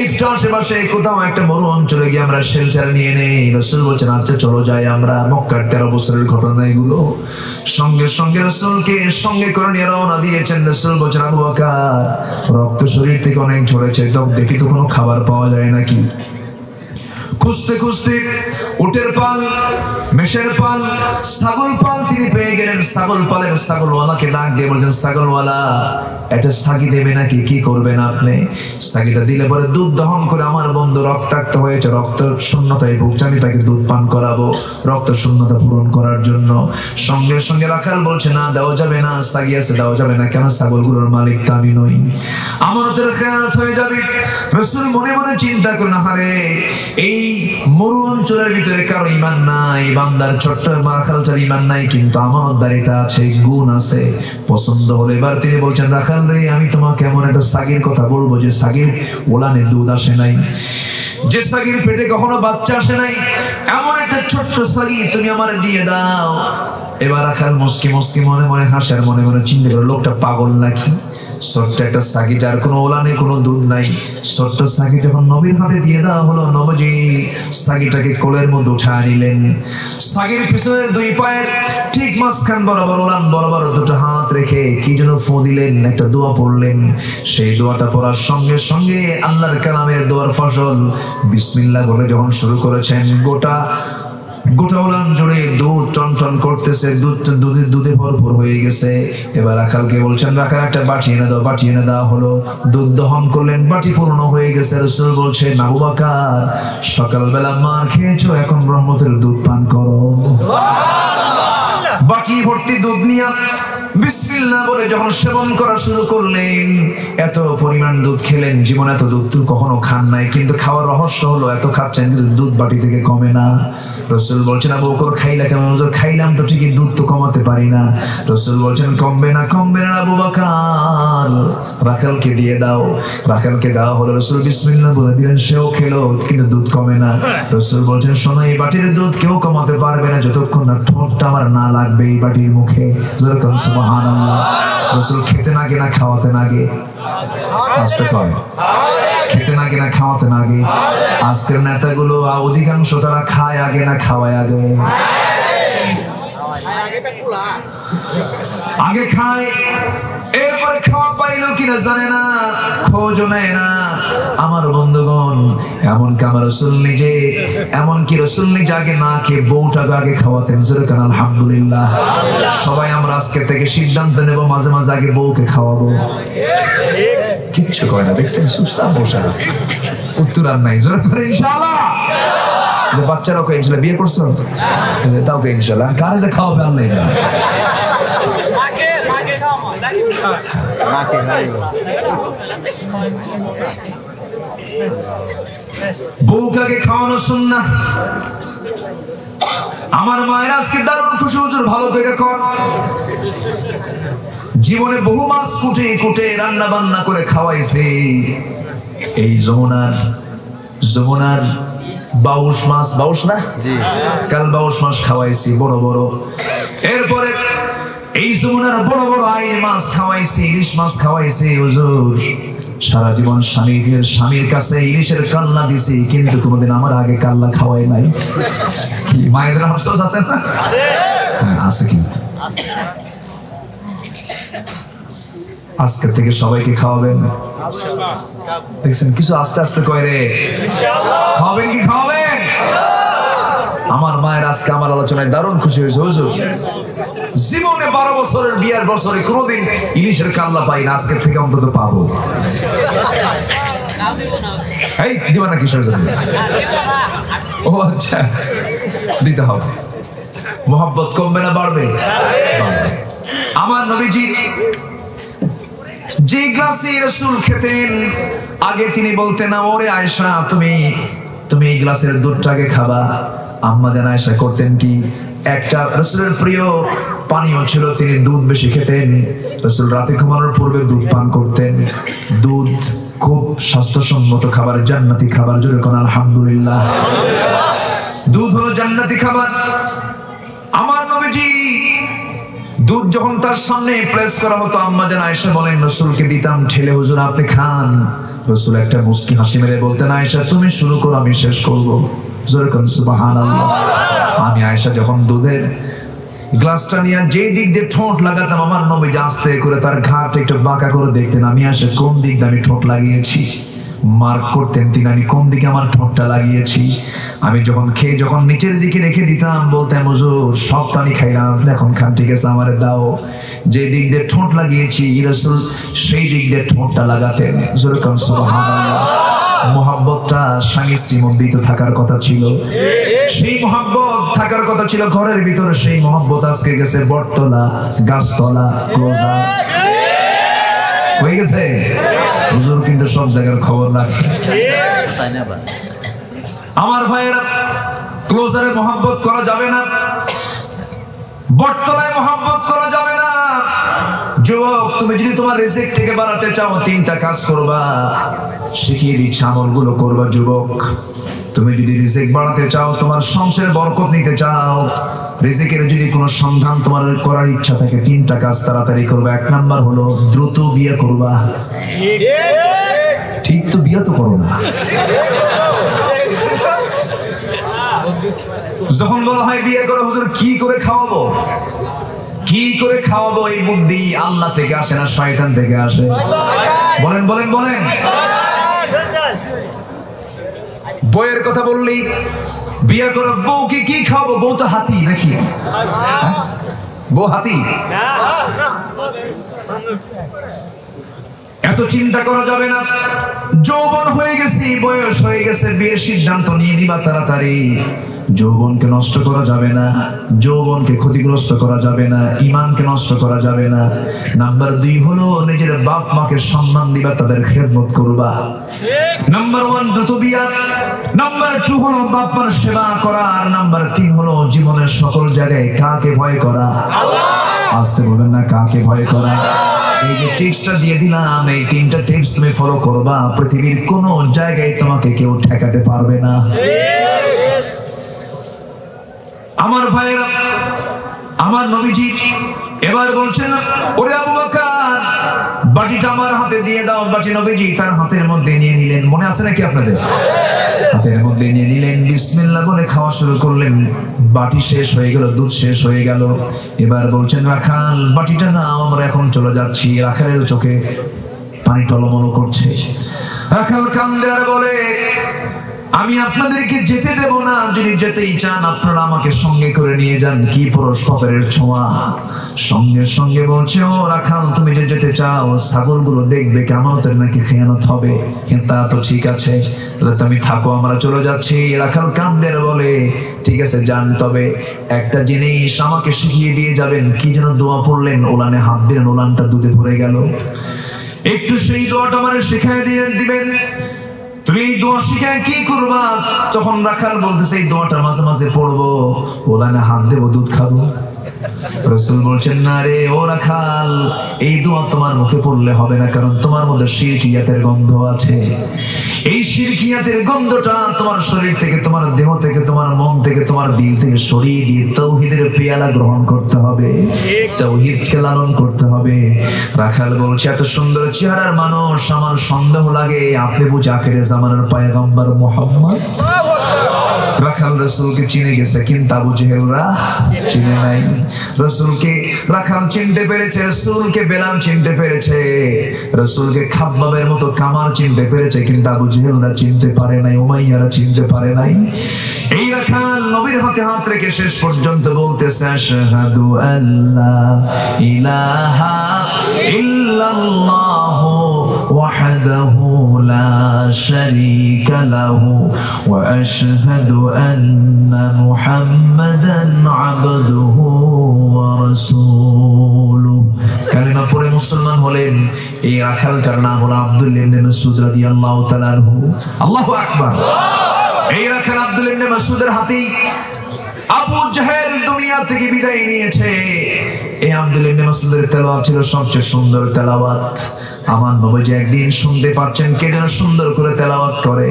একটু আশেপাশে কোথাও একটা বড় অঞ্চলে গিয়ে আমরা শেল্টার নিয়ে নেই। রাসূল বলছেন আচ্ছা চলো যাই আমরা। মক্কার 13 বছরের ঘটনা এগুলো। সঙ্গে সঙ্গে রাসূলকে সঙ্গে করে নিয়ে রওনা দিয়েছেন। রাসূল বলছেন আবু বকর রক্ত শরীর থেকে অনেক ঝরেছে, তো দেখি তো কোনো খাবার পাওয়া যায় নাকি। খুঁজতে খুঁজতে উটের পাল, মেষের পাল, ছাগল পাল তিনি পেয়ে গেলেন। ছাগল পালের ছাগলওয়ালাকে ডাক দিয়ে বলছেন, ছাগলওয়ালা এটা সাগি দেবে নাকি, কি করবেন আপনি? সাগিটা দিলে পরে দুধ দহন করে আমার বন্ধু রক্তাক্ত হয়েছে, রক্ত শূন্যতায় ভুগছে, আমি তাকে দুধ পান করাবো রক্ত শূন্যতা পূরণ করার জন্য। সঙ্গে সঙ্গে রাখাল বলছে না দেওয়া যাবে না, সাগি আছে দেওয়া যাবে না। কেন? ছাগলগুলোর মালিক তো আমি নই, আমানতের খেয়ানত হয়ে যাবে। রাসূল মনে মনে চিন্তা করেন হারে এই মরু অঞ্চলের ভিতরে কারো ঈমান নাই, বান্দার ছোট্ট রাখালটার ঈমান নাই, কিন্তু আমানতদারিতা আছে, গুণ আছে। পছন্দ হলে এবার তিনি বলছেন রাখাল রে আমি তোমাকে এমন একটা সাগির কথা বলবো যে সাগির ওলানে দুধ আসে নাই, যে সাগির পেটে কখনো বাচ্চা আসে নাই, এমন একটা ছোট্ট সাগি তুমি আমারে দিয়ে দাও। এবার রাখাল মুস্কি মুস্কি মনে মনে হাসে আর মনে মনে চিন্তা করে লোকটা পাগল নাকি, ছোট্ট একটা সাগি যার কোনো ওলানে কোনো দুধ নাই, ছোট্ট সাগি যখন নবীর হাতে দিয়ে দেওয়া হলো, নবজি সাগিটাকে কোলের মধ্যে উঠায় নিলেন। সাগির পিছনে দুই পায়ের ঠিক মাঝখান বরাবর ওলান বরাবর দুটো হাত রেখে কি যেন ফু দিলেন, একটা দোয়া পড়লেন। সেই দোয়াটা পড়ার সঙ্গে সঙ্গে আল্লাহর কালামের দোয়ার ফসল বিসমিল্লাহ বলে যখন শুরু করেছেন, গোটা উলান জুড়ে দুধ টনটন করতেছে, দুধে ভরপুর হয়ে গেছে। এবার রাখালকে বলছেন রাখাল একটা বাটি এনে দাও, বাটি এনে দেওয়া হলো। দুধ দহন করলেন, বাটি পূর্ণ হয়ে গেছে। রাসূল বলছেন আবু বকর সকালবেলা মার খেয়েছো, এখন রহমতের দুধ পান করো। বাটি ভর্তি দুধ নিয়ে বিসমিল্লাহ বলে যখন সেবন করা শুরু করলেন, এত পরিমাণ দুধ খেলেন, জীবন এত দুধ তো কখনো খান নাই, কিন্তু খাওয়ার রহস্য হলো এত খাচ্ছেন কিন্তু দুধ বাটি থেকে কমে না। রাসূল বলছেন আবু বকর খাইলা কেমন? হুজুর খাইলাম তো ঠিকই, দুধ তো কমাতে পারি না। রাসূল বলছেন কমবে না, কমবে না আবু বকর, রাখালকে দিয়ে দাও। রাখালকে দেওয়া হলো। রাসূল বিসমিল্লাহ বলে দিলেন, সেও খেলো কিন্তু দুধ কমে না। রাসূল বলছেন শোনো এই বাটির দুধ কেউ কমাতে পারবে না যতক্ষণ না ঠোঁটটা আমার না লাগবে এই বাটির মুখে। যেরকম সুবহানাল্লাহ। রাসূল খেতে না না খাওয়াতে না গে, আসতে কয় খেতে না না খাওয়াতে না গে। আজকের নেতাগুলো অধিকাংশ তারা খায় আগে না খাওয়ায় আগে, আগে খায় এরপরে খাওয়া পাইলো কিনা জানে না, খোঁজও নেয় না। আমার বন্ধুগণ এমনকি আমার রাসূল নিজে, এমনকি রাসূল নিজে আগে না খেয়ে বউটাকে আগে খাওয়াতেন। যেরকম আলহামদুলিল্লাহ। সবাই আমরা আজকে থেকে সিদ্ধান্ত নেব মাঝে মাঝে আগে বউকে খাওয়াবো। কিচ্ছু কয় না, দেখছেন চুপচাপ বসে আছে, উত্তর আর নাই। জোরে করে ইনশাআল্লাহ। বাচ্চারাও কে ইনশাআল্লাহ বিয়ে করছো, তাও কে ইনশাআল্লাহ। কারে যে খাওয়াবে আল্লাহ জানে। বউকে খাওয়ানো সুন্নাহ। আমার মায়ের আজকে দারুণ খুশি, হুজুর ভালো করে কর। জীবনে বহু মাছ কুটে কুটে রান্না বান্না করে খাওয়াইছে। এই যমুনার বাউশ মাছ, বাউশ না কাল বাউশ মাছ খাওয়াইছি বড় বড়। এরপরে এই যমুনার বড় বড় আইর মাছ খাওয়াইছি, ইলিশ মাছ খাওয়াইছি। হুজুর সারা জীবন স্বামীর কাছে ইলিশের কাল্লা দিছি, কিন্তু কোনোদিন আমার আগে কাল্লা খাওয়াই নাই। কি মায়েদের আফসোস আছে না? আছে। কিন্তু আজকে থেকে সবাইকে খাওয়াবেন, দেখছেন কিছু আস্তে আস্তে কয় রে, খাওয়াবেন কি খাওয়াবেন? আমার মায়ের আজকে আমার আলোচনায় দারুণ খুশি হয়েছে। হুজুর জীবনে 12 বছরের বিয়ার বছরে কোনোদিন ইলিশের কাল্লা পাই না, আজকের থেকে অন্তত পাবো। এই দিবা না কিসের জন্য? ও আচ্ছা, দিতে হবে। মোহাব্বত কমবে না বাড়বে? আমার নবীজি যে গ্লাসে রাসূল খেতেন আগে তিনি বলতেন, ওরে আয়েশা তুমি এই গ্লাসের দুধটাকে খাবা। আম্মা জান আয়েশা করতেন কি, একটা রাসূলের প্রিয় পানীয় ছিল, তিনি দুধ বেশি খেতেন। রাসূল রাতে ঘুমানোর পূর্বে দুধ পান করতেন। দুধ খুব স্বাস্থ্যসম্মত খাবার, জান্নাতি খাবার। জোরে কোন আলহামদুলিল্লাহ। দুধ হলো জান্নাতি খাবার। আমার নবীজি দুধ যখন তার সামনে প্রেস করা হতো, আম্মা জান আয়েশা বলেন রাসূলকে দিতাম ঠেলে, হুজুর আপনি খান। রাসূল একটা মুস্কি হাসি মেরে বলতেন, আয়েশা তুমি শুরু করো, আমি শেষ করব। জোরে কোন সুবহানাল্লাহ। আমি আয়েশা যখন দুধের গ্লাসটা নিয়ে যে দিক দিয়ে ঠোঁট লাগাতাম, আমার নবী আস্তে করে তার ঘাট একটু বাঁকা করে দেখতেন, আমি আসে কোন দিক দিয়ে আমি ঠোঁট লাগিয়েছি। মার্ক করতেন তিনি আমি কোন দিকে আমার ঠোঁটটা লাগিয়েছি। আমি যখন খেয়ে যখন নিচের দিকে রেখে দিতাম, বলতাম হুজুর সব তো আমি খাইলাম, আপনি এখন খান, ঠিক আছে আমারে দাও। যে দিক দিয়ে ঠোঁট লাগিয়েছি রাসূল সেই দিক দিয়ে ঠোঁটটা লাগাতেন। জোরে কোন সুবহানাল্লাহ। মোহাব্বতটা স্বামী স্ত্রীর মধ্যেই তো থাকার কথা ছিল, সেই মোহাব্বত থাকার কথা ছিল ঘরের ভিতরে। সেই মোহাব্বত আজকে গেছে বটতলা, গাছতলা, ক্লোজার হয়ে গেছে। হুজুর কিন্তু সব জায়গার খবর রাখে। আমার ভাইয়েরা, ক্লোজারে মোহাব্বত করা যাবে না, বটতলায় মোহাব্বত করা যাবে না। যুবক তুমি যদি তোমার রিজিক থেকে বাড়াতে চাও, তিনটা কাজ করবা, শিখিয়ে দিচ্ছি আমলগুলো করবা। যুবক তুমি যদি রিজিক বাড়াতে চাও, তোমার সংসারে বরকত নিতে চাও, রিজিকের যদি কোনো সন্ধান তোমার করার ইচ্ছা থাকে, তিনটা কাজ তাড়াতাড়ি করবা। এক নাম্বার হলো দ্রুত বিয়ে করবা। ঠিক তো, বিয়ে তো করো না। যখন বলা হয় বিয়ে করো, হুজুর কি করে খাওয়াবো, কি করে খাওয়াবো, এই বুদ্ধি আল্লাহ থেকে আসে না শয়তান থেকে আসে? বলেন বলেন বলেন। বউয়ের কথা বললেই বিয়ে করো, বউকে কি খাওয়াবো? বউ তো হাতি নাকি? বউ হাতি? এত চিন্তা করা যাবে না। যৌবন হয়ে গেছে, বয়স হয়ে গেছে, বিয়ের সিদ্ধান্ত নিয়ে নিবা তাড়াতাড়ি। যৌবনকে নষ্ট করা যাবে না, যৌবনকে ক্ষতিগ্রস্ত করা যাবে না, ঈমানকে নষ্ট করা যাবে না। নাম্বার 2 হলো নিজের বাপ মাকে সম্মান দিবা, তাদের খেদমত করবা। নাম্বার 1 দ্রুত বিয়া। নাম্বার 2 হলো বাপ মার সেবা করা। আর নাম্বার 3 হলো জীবনের সকল জায়গায় কাকে ভয় করা? আসতে বলবেন না, কাকে ভয় করা। এই যে টিপসটা দিয়ে দিলাম, এই 3টা টিপস তুমি ফলো করবা, পৃথিবীর কোন জায়গায় তোমাকে কেউ ঠেকাতে পারবে না। আমার ভাইরা, আমার নবীজি এবার বলছেন, ওরে আবু বকর বাটিটা আমার হাতে দিয়ে দাও। বাটি নবীজি তার হাতের মধ্যে নিয়ে নিলেন। মনে আছে নাকি আপনাদের? হাতের মধ্যে নিয়ে নিলেন, বিসমিল্লাহ বলে খাওয়া শুরু করলেন। বাটি শেষ হয়ে গেল, দুধ শেষ হয়ে গেল। এবার বলছেন, রাখাল বাটিটা নাও, আমরা এখন চলে যাচ্ছি। রাখালের চোখে পানি টলমল করছে। রাখাল কান্দে আর বলে, আমি আপনাদেরকে যেতে দেব না, যদি যেতেই চান আপনারা আমাকে সঙ্গে করে নিয়ে যান। কি পরস্পরের ছোঁয়া। সঙ্গে সঙ্গে বলছে, ও রাখাল তুমি যে যেতে চাও, ছাগলগুলো দেখবে কেমতের নাকি খেয়ানত হবে। তা তো ঠিক আছে, তাহলে তুমি থাকো, আমরা চলে যাচ্ছি। রাখাল কান্দের বলে, ঠিক আছে যান, তবে একটা জিনিস আমাকে শিখিয়ে দিয়ে যাবেন। কি যেন দোয়া পড়লেন, ওলানে হাত দিলেন, ওলানটা দুধে ভরে গেল। একটু সেই দোয়াটা আমার শিখিয়ে দিয়ে দিবেন। তুমি এই দোয়া শিখে কি করবা? তখন রাখাল বলতেছে, এই দোয়াটা মাঝে মাঝে পড়বো, ওলানে হাত দেবো, দুধ খাবো। রাসূল বলছেন, না রে ও রাখাল, এই দোয়া তোমার মুখে পড়লে হবে না, কারণ তোমার মধ্যে শিরকিয়াতের গন্ধ আছে। এই শিরকিয়াতের গন্ধটা তোমার শরীর থেকে, তোমার দেহ থেকে, তোমার মন থেকে, তোমার দিল থেকে সরিয়ে দিয়ে তাওহীদের পেয়ালা গ্রহণ করতে হবে, তাওহীদকে লালন করতে হবে। রাখাল বলছে, এত সুন্দর চেহারার মানুষ, আমার সন্দেহ লাগে আপনি বুঝি আখিরে জামানার পয়গম্বর মুহাম্মদ। রাখাল রাসূলকে চিনে গেছে, কিন্তু আবু জেহেলরা চিনে নাই। রাসূলকে রাখাল চিনতে পেরেছে, রাসূলকে বেলাল চিনতে পেরেছে, রাসূলকে খাব্বাবের মতো কামার চিনতে পেরেছে, কিন্তু আবু জেহেলরা চিনতে পারে নাই, উমাইয়ারা চিনতে পারে নাই। এই রাখাল নবীর হাতে হাত রেখে শেষ পর্যন্ত বলতেছে, আশহাদু আল্লা ইলাহা ইল্লাল্লাহু ওয়াহদাহু লা শারীকা লাহু ওয়া আশহাদু আন্না মুহাম্মাদান আবদুহু ওয়া রাসূলুহু। কালিমা পড়ে মুসলমান হলেন। এই রাখালটার নাম হলো আব্দুল্লাহ ইবনে মাসউদ রাদিয়াল্লাহু তাআলা আনহু। আল্লাহু আকবার। এই রাখাল আব্দুল্লাহ ইবনে মাসউদের হাতেই আবু জাহেল দুনিয়া থেকে বিদায় নিয়েছে। এই আব্দুল্লাহ ইবনে মাসউদের তেলাওয়াত ছিল সবচেয়ে সুন্দর তেলাওয়াত। আমার নবীজি একদিন শুনতে পাচ্ছেন কে যেন সুন্দর করে তেলাওয়াত করে।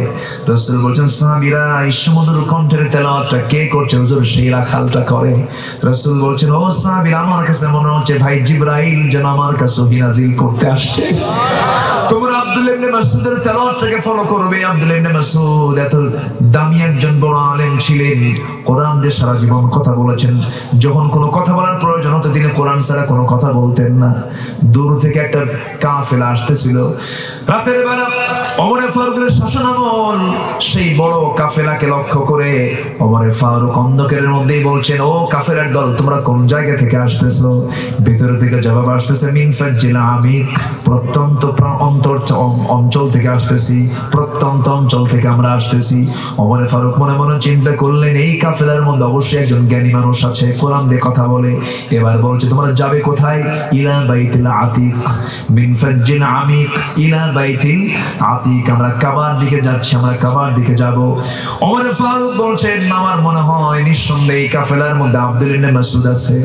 রাসূল বলেন, সাহাবীরা এই সুমধুর কণ্ঠের তেলাওয়াতটা কে করছে? হুজুর সেই রাখালটা করে। রাসূল বলেন, ও সাহাবীরা, আমার কাছে মনে হচ্ছে ভাই জিবরাইল যেন আমার কাছে ওহী নাযিল করতে আসছে। তোমরা আব্দুল্লাহ ইবনে মাসউদের তেলাওয়াতটাকে ফলো করবে। আব্দুল্লাহ ইবনে মাসউদ এত দামি একজন বড় আলেম ছিলেন, কোরআন দিয়ে সারা জীবন কথা বলেছেন। যখন কোনো কথা বলার প্রয়োজন হতো তিনি কোরআন ছাড়া কোনো কথা বলতেন না। দূর থেকে একটা কাফেলা আসতেছিল, রাতের বেলা ওমর ফারুকের শাসনামল, সেই বড় কাফেলাকে লক্ষ্য করে ওমর ফারুক অন্ধকারের মধ্যেই বলছেন, ও কাফেলার দল, তোমরা কোন জায়গা থেকে আসতেছো? ভিতর থেকে জবাব আসতেছে, মিন ফাজ্জিল আমিক, প্রত্যন্ত অঞ্চল থেকে আসতেছি, প্রত্যন্ত অঞ্চল থেকে আমরা আসতেছি। ওমর ফারুক মনে মনে চিন্তা করলেন, এই কাফেলার মধ্যে অবশ্যই একজন জ্ঞানী মানুষ আছে, কোরআন দিয়ে কথা বলে। এবার বলছে, তোমরা যাবে কোথায়? ইলা বাইতিল আতিক, মিন ফাজ্জিল আমিক ইলা বাইতিল আতিক, আমরা কাবার দিকে যাচ্ছি, আমরা কাবার দিকে যাব। ওমর ফারুক বলছেন, আমার মনে হয় নিঃসন্দেহে এই কাফেলার মধ্যে আব্দুল্লাহ ইবনে মাসউদ আছে।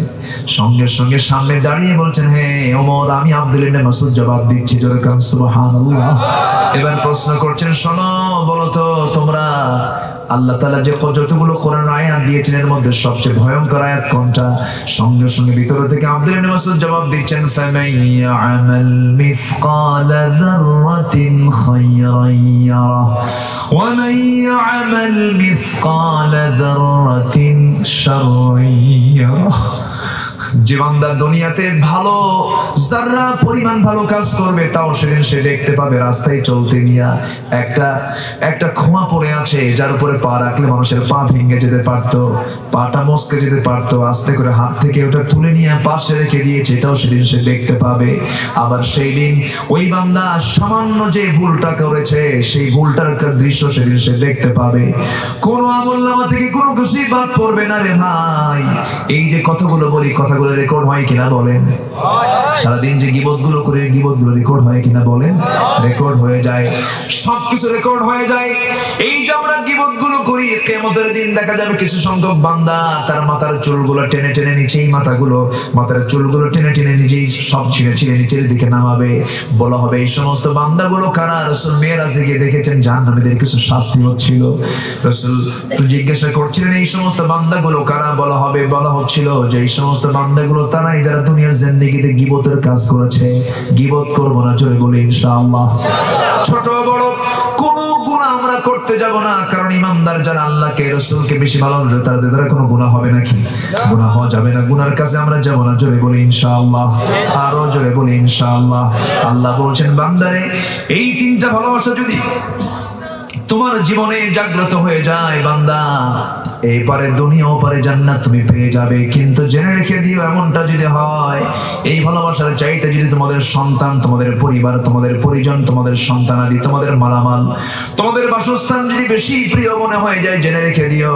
সঙ্গে সঙ্গে সামনে দাঁড়িয়ে বলছেন, হ্যাঁ ওমর, আমি আব্দুল্লাহ ইবনে মাসউদ জবাব দিচ্ছি। জোরে কান সুবহানাল্লাহ। এবার প্রশ্ন করছেন, শোনো, বলো তো তোমরা আল্লাহ তাআলা যে যতগুলো কোরআন আয়াত দিয়েছেন এর মধ্যে সবচেয়ে ভয়ঙ্কর আয়াত কোনটা? সঙ্গে সঙ্গে ভিতর থেকে আব্দুল্লাহ ইবনে মাসউদ জবাব দিচ্ছেন, ফামান ইয়া'মাল মিসকালা যাররাতিন খায়রান ইয়ারাহ ওয়া মান ইয়া'মাল মিসকালা যাররাতিন শাররান ইয়ারাহ। যে বান্দা দুনিয়াতে ভালো যারা পরিমাণ ভালো কাজ করবে তাও সেদিন সে দেখতে পাবে রাস্তায় চলতে নিয়ে একটা খোয়া পড়ে আছে, যার উপরে পা রাখলে মানুষের পা ভেঙে যেতে পারতো, পাটা মস্কে যেতে পারতো। আস্তে করে হাত থেকে ওটা তুলে নিয়ে পাশে রেখে দিয়েছে, এটাও সেদিন সে দেখতে পাবে। আবার সেই দিন ওই বান্দা সামান্য যে ভুলটা করেছে সেই ভুলটার দৃশ্য সেদিন সে দেখতে পাবে। কোনো আমলনামা থেকে কোনো কিছুই বাদ পড়বে না রে ভাই। এই যে কথাগুলো বলি, কথাগুলো রেকর্ড হয় কিনা বলেন? সারাদিন যে গীবতগুলো করে, গীবতগুলো রেকর্ড হয় কিনা বলেন? রেকর্ড হয়ে যায়, সবকিছু রেকর্ড হয়ে যায়। এই যে আমরা গীবতগুলো করি, কিয়ামতের দিন দেখা যাবে কিছু সংখ্যক বান্দা তার মাথার চুলগুলো টেনে টেনে নিচেই মাথার চুলগুলো টেনে টেনে নিজেই সব ছিঁড়ে ছিঁড়ে নিচের দিকে নামাবে। বলা হবে, এই সমস্ত বান্দাগুলো কারা? রাসূল মেরাজে গিয়ে দেখেছেন জাহান্নামীদের কিছু শাস্তি হচ্ছিল। রাসূল জিজ্ঞাসা করছিলেন, এই সমস্ত বান্দাগুলো কারা? বলা হচ্ছিল যে এই সমস্ত বান্দাগুলো তারাই যারা দুনিয়ার জিন্দেগিতে গীবতের কাজ করেছে। গীবত করব না, জোরে বলি ইনশাআল্লাহ। ছোট বড় কোন গুনাহ আমরা করতে যাব না, কারণ ইমানদার যারা আল্লাহকে রাসূলকে বেশি ভালোবাসে তাদের দ্বারা কোনো গুনাহ হবে নাকি? গুনাহ হওয়া যাবে না, গুনার কাছে আমরা যাব না, জোরে বলি ইনশাআল্লাহ। আরো জোরে বলি ইনশাআল্লাহ। আল্লাহ বলছেন, বান্দারে এই তিনটা ভালোবাসা যদি তোমার জীবনে জাগ্রত হয়ে যায় বান্দা, এই পারে দুনিয়া ও পারে জান্নাত তুমি পেয়ে যাবে। কিন্তু জেনে রেখে দিও, এমনটা যদি হয়, এই ভালোবাসার চাইতে যদি তোমাদের সন্তান, তোমাদের পরিবার, তোমাদের পরিজন, তোমাদের সন্তানাদি, তোমাদের মালামাল, তোমাদের বাসস্থান যদি বেশি প্রিয় মনে হয়ে যায়, জেনে রেখে দিও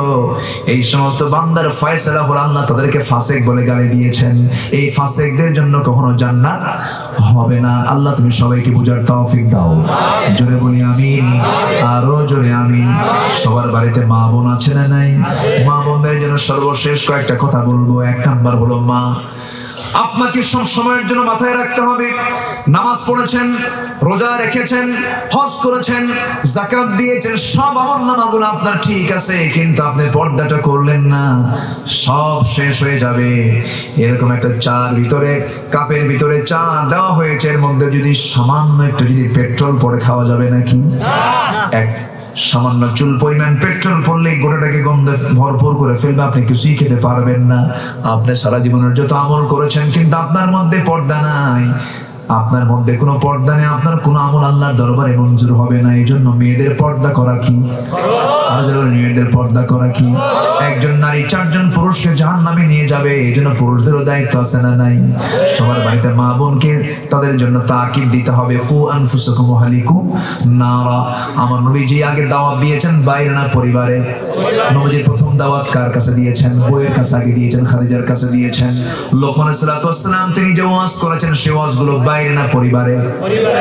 এই সমস্ত বান্দার ফয়সালা হলো আল্লাহ তাদেরকে ফাসিক বলে গালি দিয়েছেন। এই ফাসিকদের জন্য কখনো জান্নাত হবে না। আল্লাহ তুমি সবাইকে বুঝার তৌফিক দাও, জোরে বলি আমিন। আরো জোরে আমিন। সবার বাড়িতে মা বোন আছে না নাই? মা বোনদের জন্য সর্বশেষ কয়েকটা কথা বলবো। এক নাম্বার হলো, মা আপনাকে সব সময়ের জন্য মাথায় রাখতে হবে, নামাজ পড়েছেন, রোজা রেখেছেন, হজ করেছেন, যাকাত দিয়েছেন, সব আমলনামাগুলো আপনার ঠিক আছে, কিন্তু আপনি পর্দাটা করলেন না, সব শেষ হয়ে যাবে। এরকম একটা চার ভিতরে, কাপের ভিতরে চা দেওয়া হয়েছে, এর মধ্যে যদি সামান্য একটু যদি পেট্রোল পড়ে খাওয়া যাবে নাকি? এক সামান্য চুল পরিমাণ পেট্রোল পড়লেই গোটাটাকে গন্ধে ভরপুর করে ফেলবে, আপনি কিছুই খেতে পারবেন না। আপনি সারা জীবনের যত আমল করেছেন কিন্তু আপনার মধ্যে পর্দা নাই, আপনার মধ্যে কোনো পর্দা নেই, আপনার কোনো আমল আল্লাহর দরবারে মঞ্জুর হবে না। এই জন্য মেয়েদের পর্দা করা কি? মেয়েদের পর্দা করা কি? একজন নারী চারজন পুরুষকে জাহান্নামে নিয়ে যাবে, এই জন্য পুরুষদেরও দায়িত্ব আছে না নাই? সবার বাড়িতে মা বোনকে তাদের জন্য তাকিদ দিতে হবে, কু আনফুসাকুম ওয়া আহলিকুম নারা। আমার নবীজি আগে দাওয়াত দিয়েছেন বাইরে না পরিবারে? নবীজি প্রথম দাওয়াত কার কাছে দিয়েছেন? বউয়ের কাছে আগে দিয়েছেন, খাদিজার কাছে দিয়েছেন। লোকমান আলাইহিস সালাম তিনি যে ওয়াজ করেছেন সেই ওয়াজগুলো বাইরে না পরিবারে?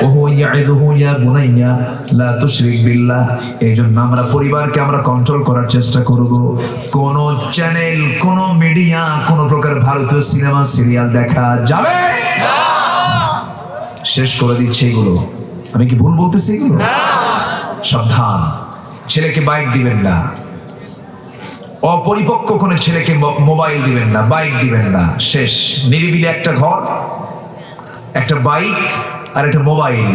ওহু ইয়াইদুহু ইয়া বুনাইয়া লা তুশরিক বিল্লাহ। এইজন্য আমরা পরিবারকে আমরা কন্ট্রোল করার চেষ্টা করব। কোন চ্যানেল, কোন মিডিয়া, কোন প্রকার ভারতীয় সিনেমা সিরিয়াল দেখা যাবে না। শেষ করে দিচ্ছে এগুলো। আমি কি ভুল বলতেছি এগুলো? সাবধান, ছেলেকে বাইক দিবেন না, অপরিপক্ক কোন ছেলেকে মোবাইল দিবেন না, বাইক দিবেন না। শেষ। নিরিবিলি একটা ঘর, একটা বাইক আর একটা মোবাইল,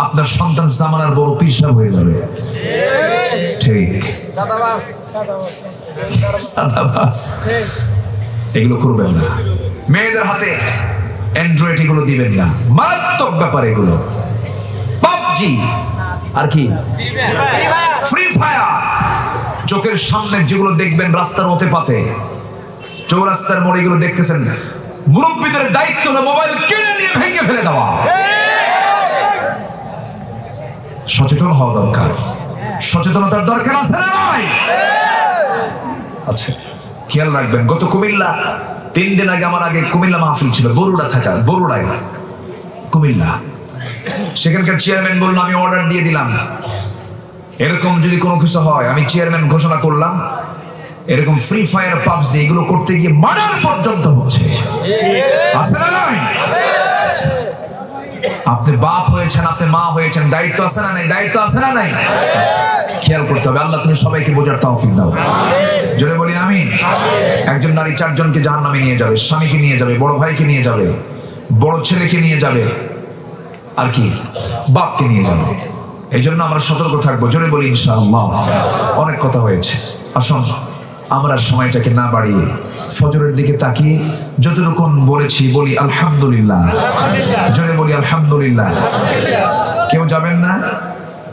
আপনার সন্তান জামানার বড় পিসাব হয়ে যাবে। ঠিক, এগুলো করবেন না। মেয়েদের হাতে অ্যান্ড্রয়েড এগুলো দিবেন না, মারাত্মক ব্যাপার এগুলো। পাবজি আর কি ফ্রি ফায়ার, চোখের সামনে যেগুলো দেখবেন রাস্তার মধ্যে পাতে, চৌরাস্তার মোড়ে এগুলো দেখতেছেন, মুরব্বীদের দায়িত্ব না মোবাইল কিনে নিয়ে ভেঙে ফেলে দেওয়া। সচেতন হওয়া দরকার। সচেতনতার দরকার আছে না ভাই? আচ্ছা, খেয়াল রাখবেন। গত কুমিল্লা 3 দিন আগে, আমার আগে কুমিল্লা মাহফিল ছিল, বরুড়ায় কুমিল্লা। সেখানকার চেয়ারম্যান বলল, আমি অর্ডার দিয়ে দিলাম, এরকম যদি কোনো কিছু হয়, আমি চেয়ারম্যান ঘোষণা করলাম, এরকম ফ্রি ফায়ার পাবজি এগুলো করতে গিয়ে মার্ডার পর্যন্ত হচ্ছে। আছে না নাই? আপনি বাপ হয়েছেন, আপনি মা হয়েছেন, দায়িত্ব আছে না নাই? দায়িত্ব আছে না নাই? খেয়াল করতে হবে। আল্লাহ তুমি সবাইকে বোঝার তৌফিক দাও। জোরে বলি আমিন। একজন নারী 4 জনকে জাহান্নামে নিয়ে যাবে, স্বামীকে নিয়ে যাবে, বড় ভাইকে নিয়ে যাবে, বড় ছেলেকে নিয়ে যাবে, আর কি বাপকে নিয়ে যাবে। এই জন্য আমরা সতর্ক থাকবো। জোরে বলি ইনশাআল্লাহ। অনেক কথা হয়েছে, আসুন আমরা সময়টাকে না বাড়িয়ে ফজরের দিকে তাকিয়ে যতটুকু বলেছি বলি আলহামদুলিল্লাহ। জোরে বলি আলহামদুলিল্লাহ। কেউ যাবেন না?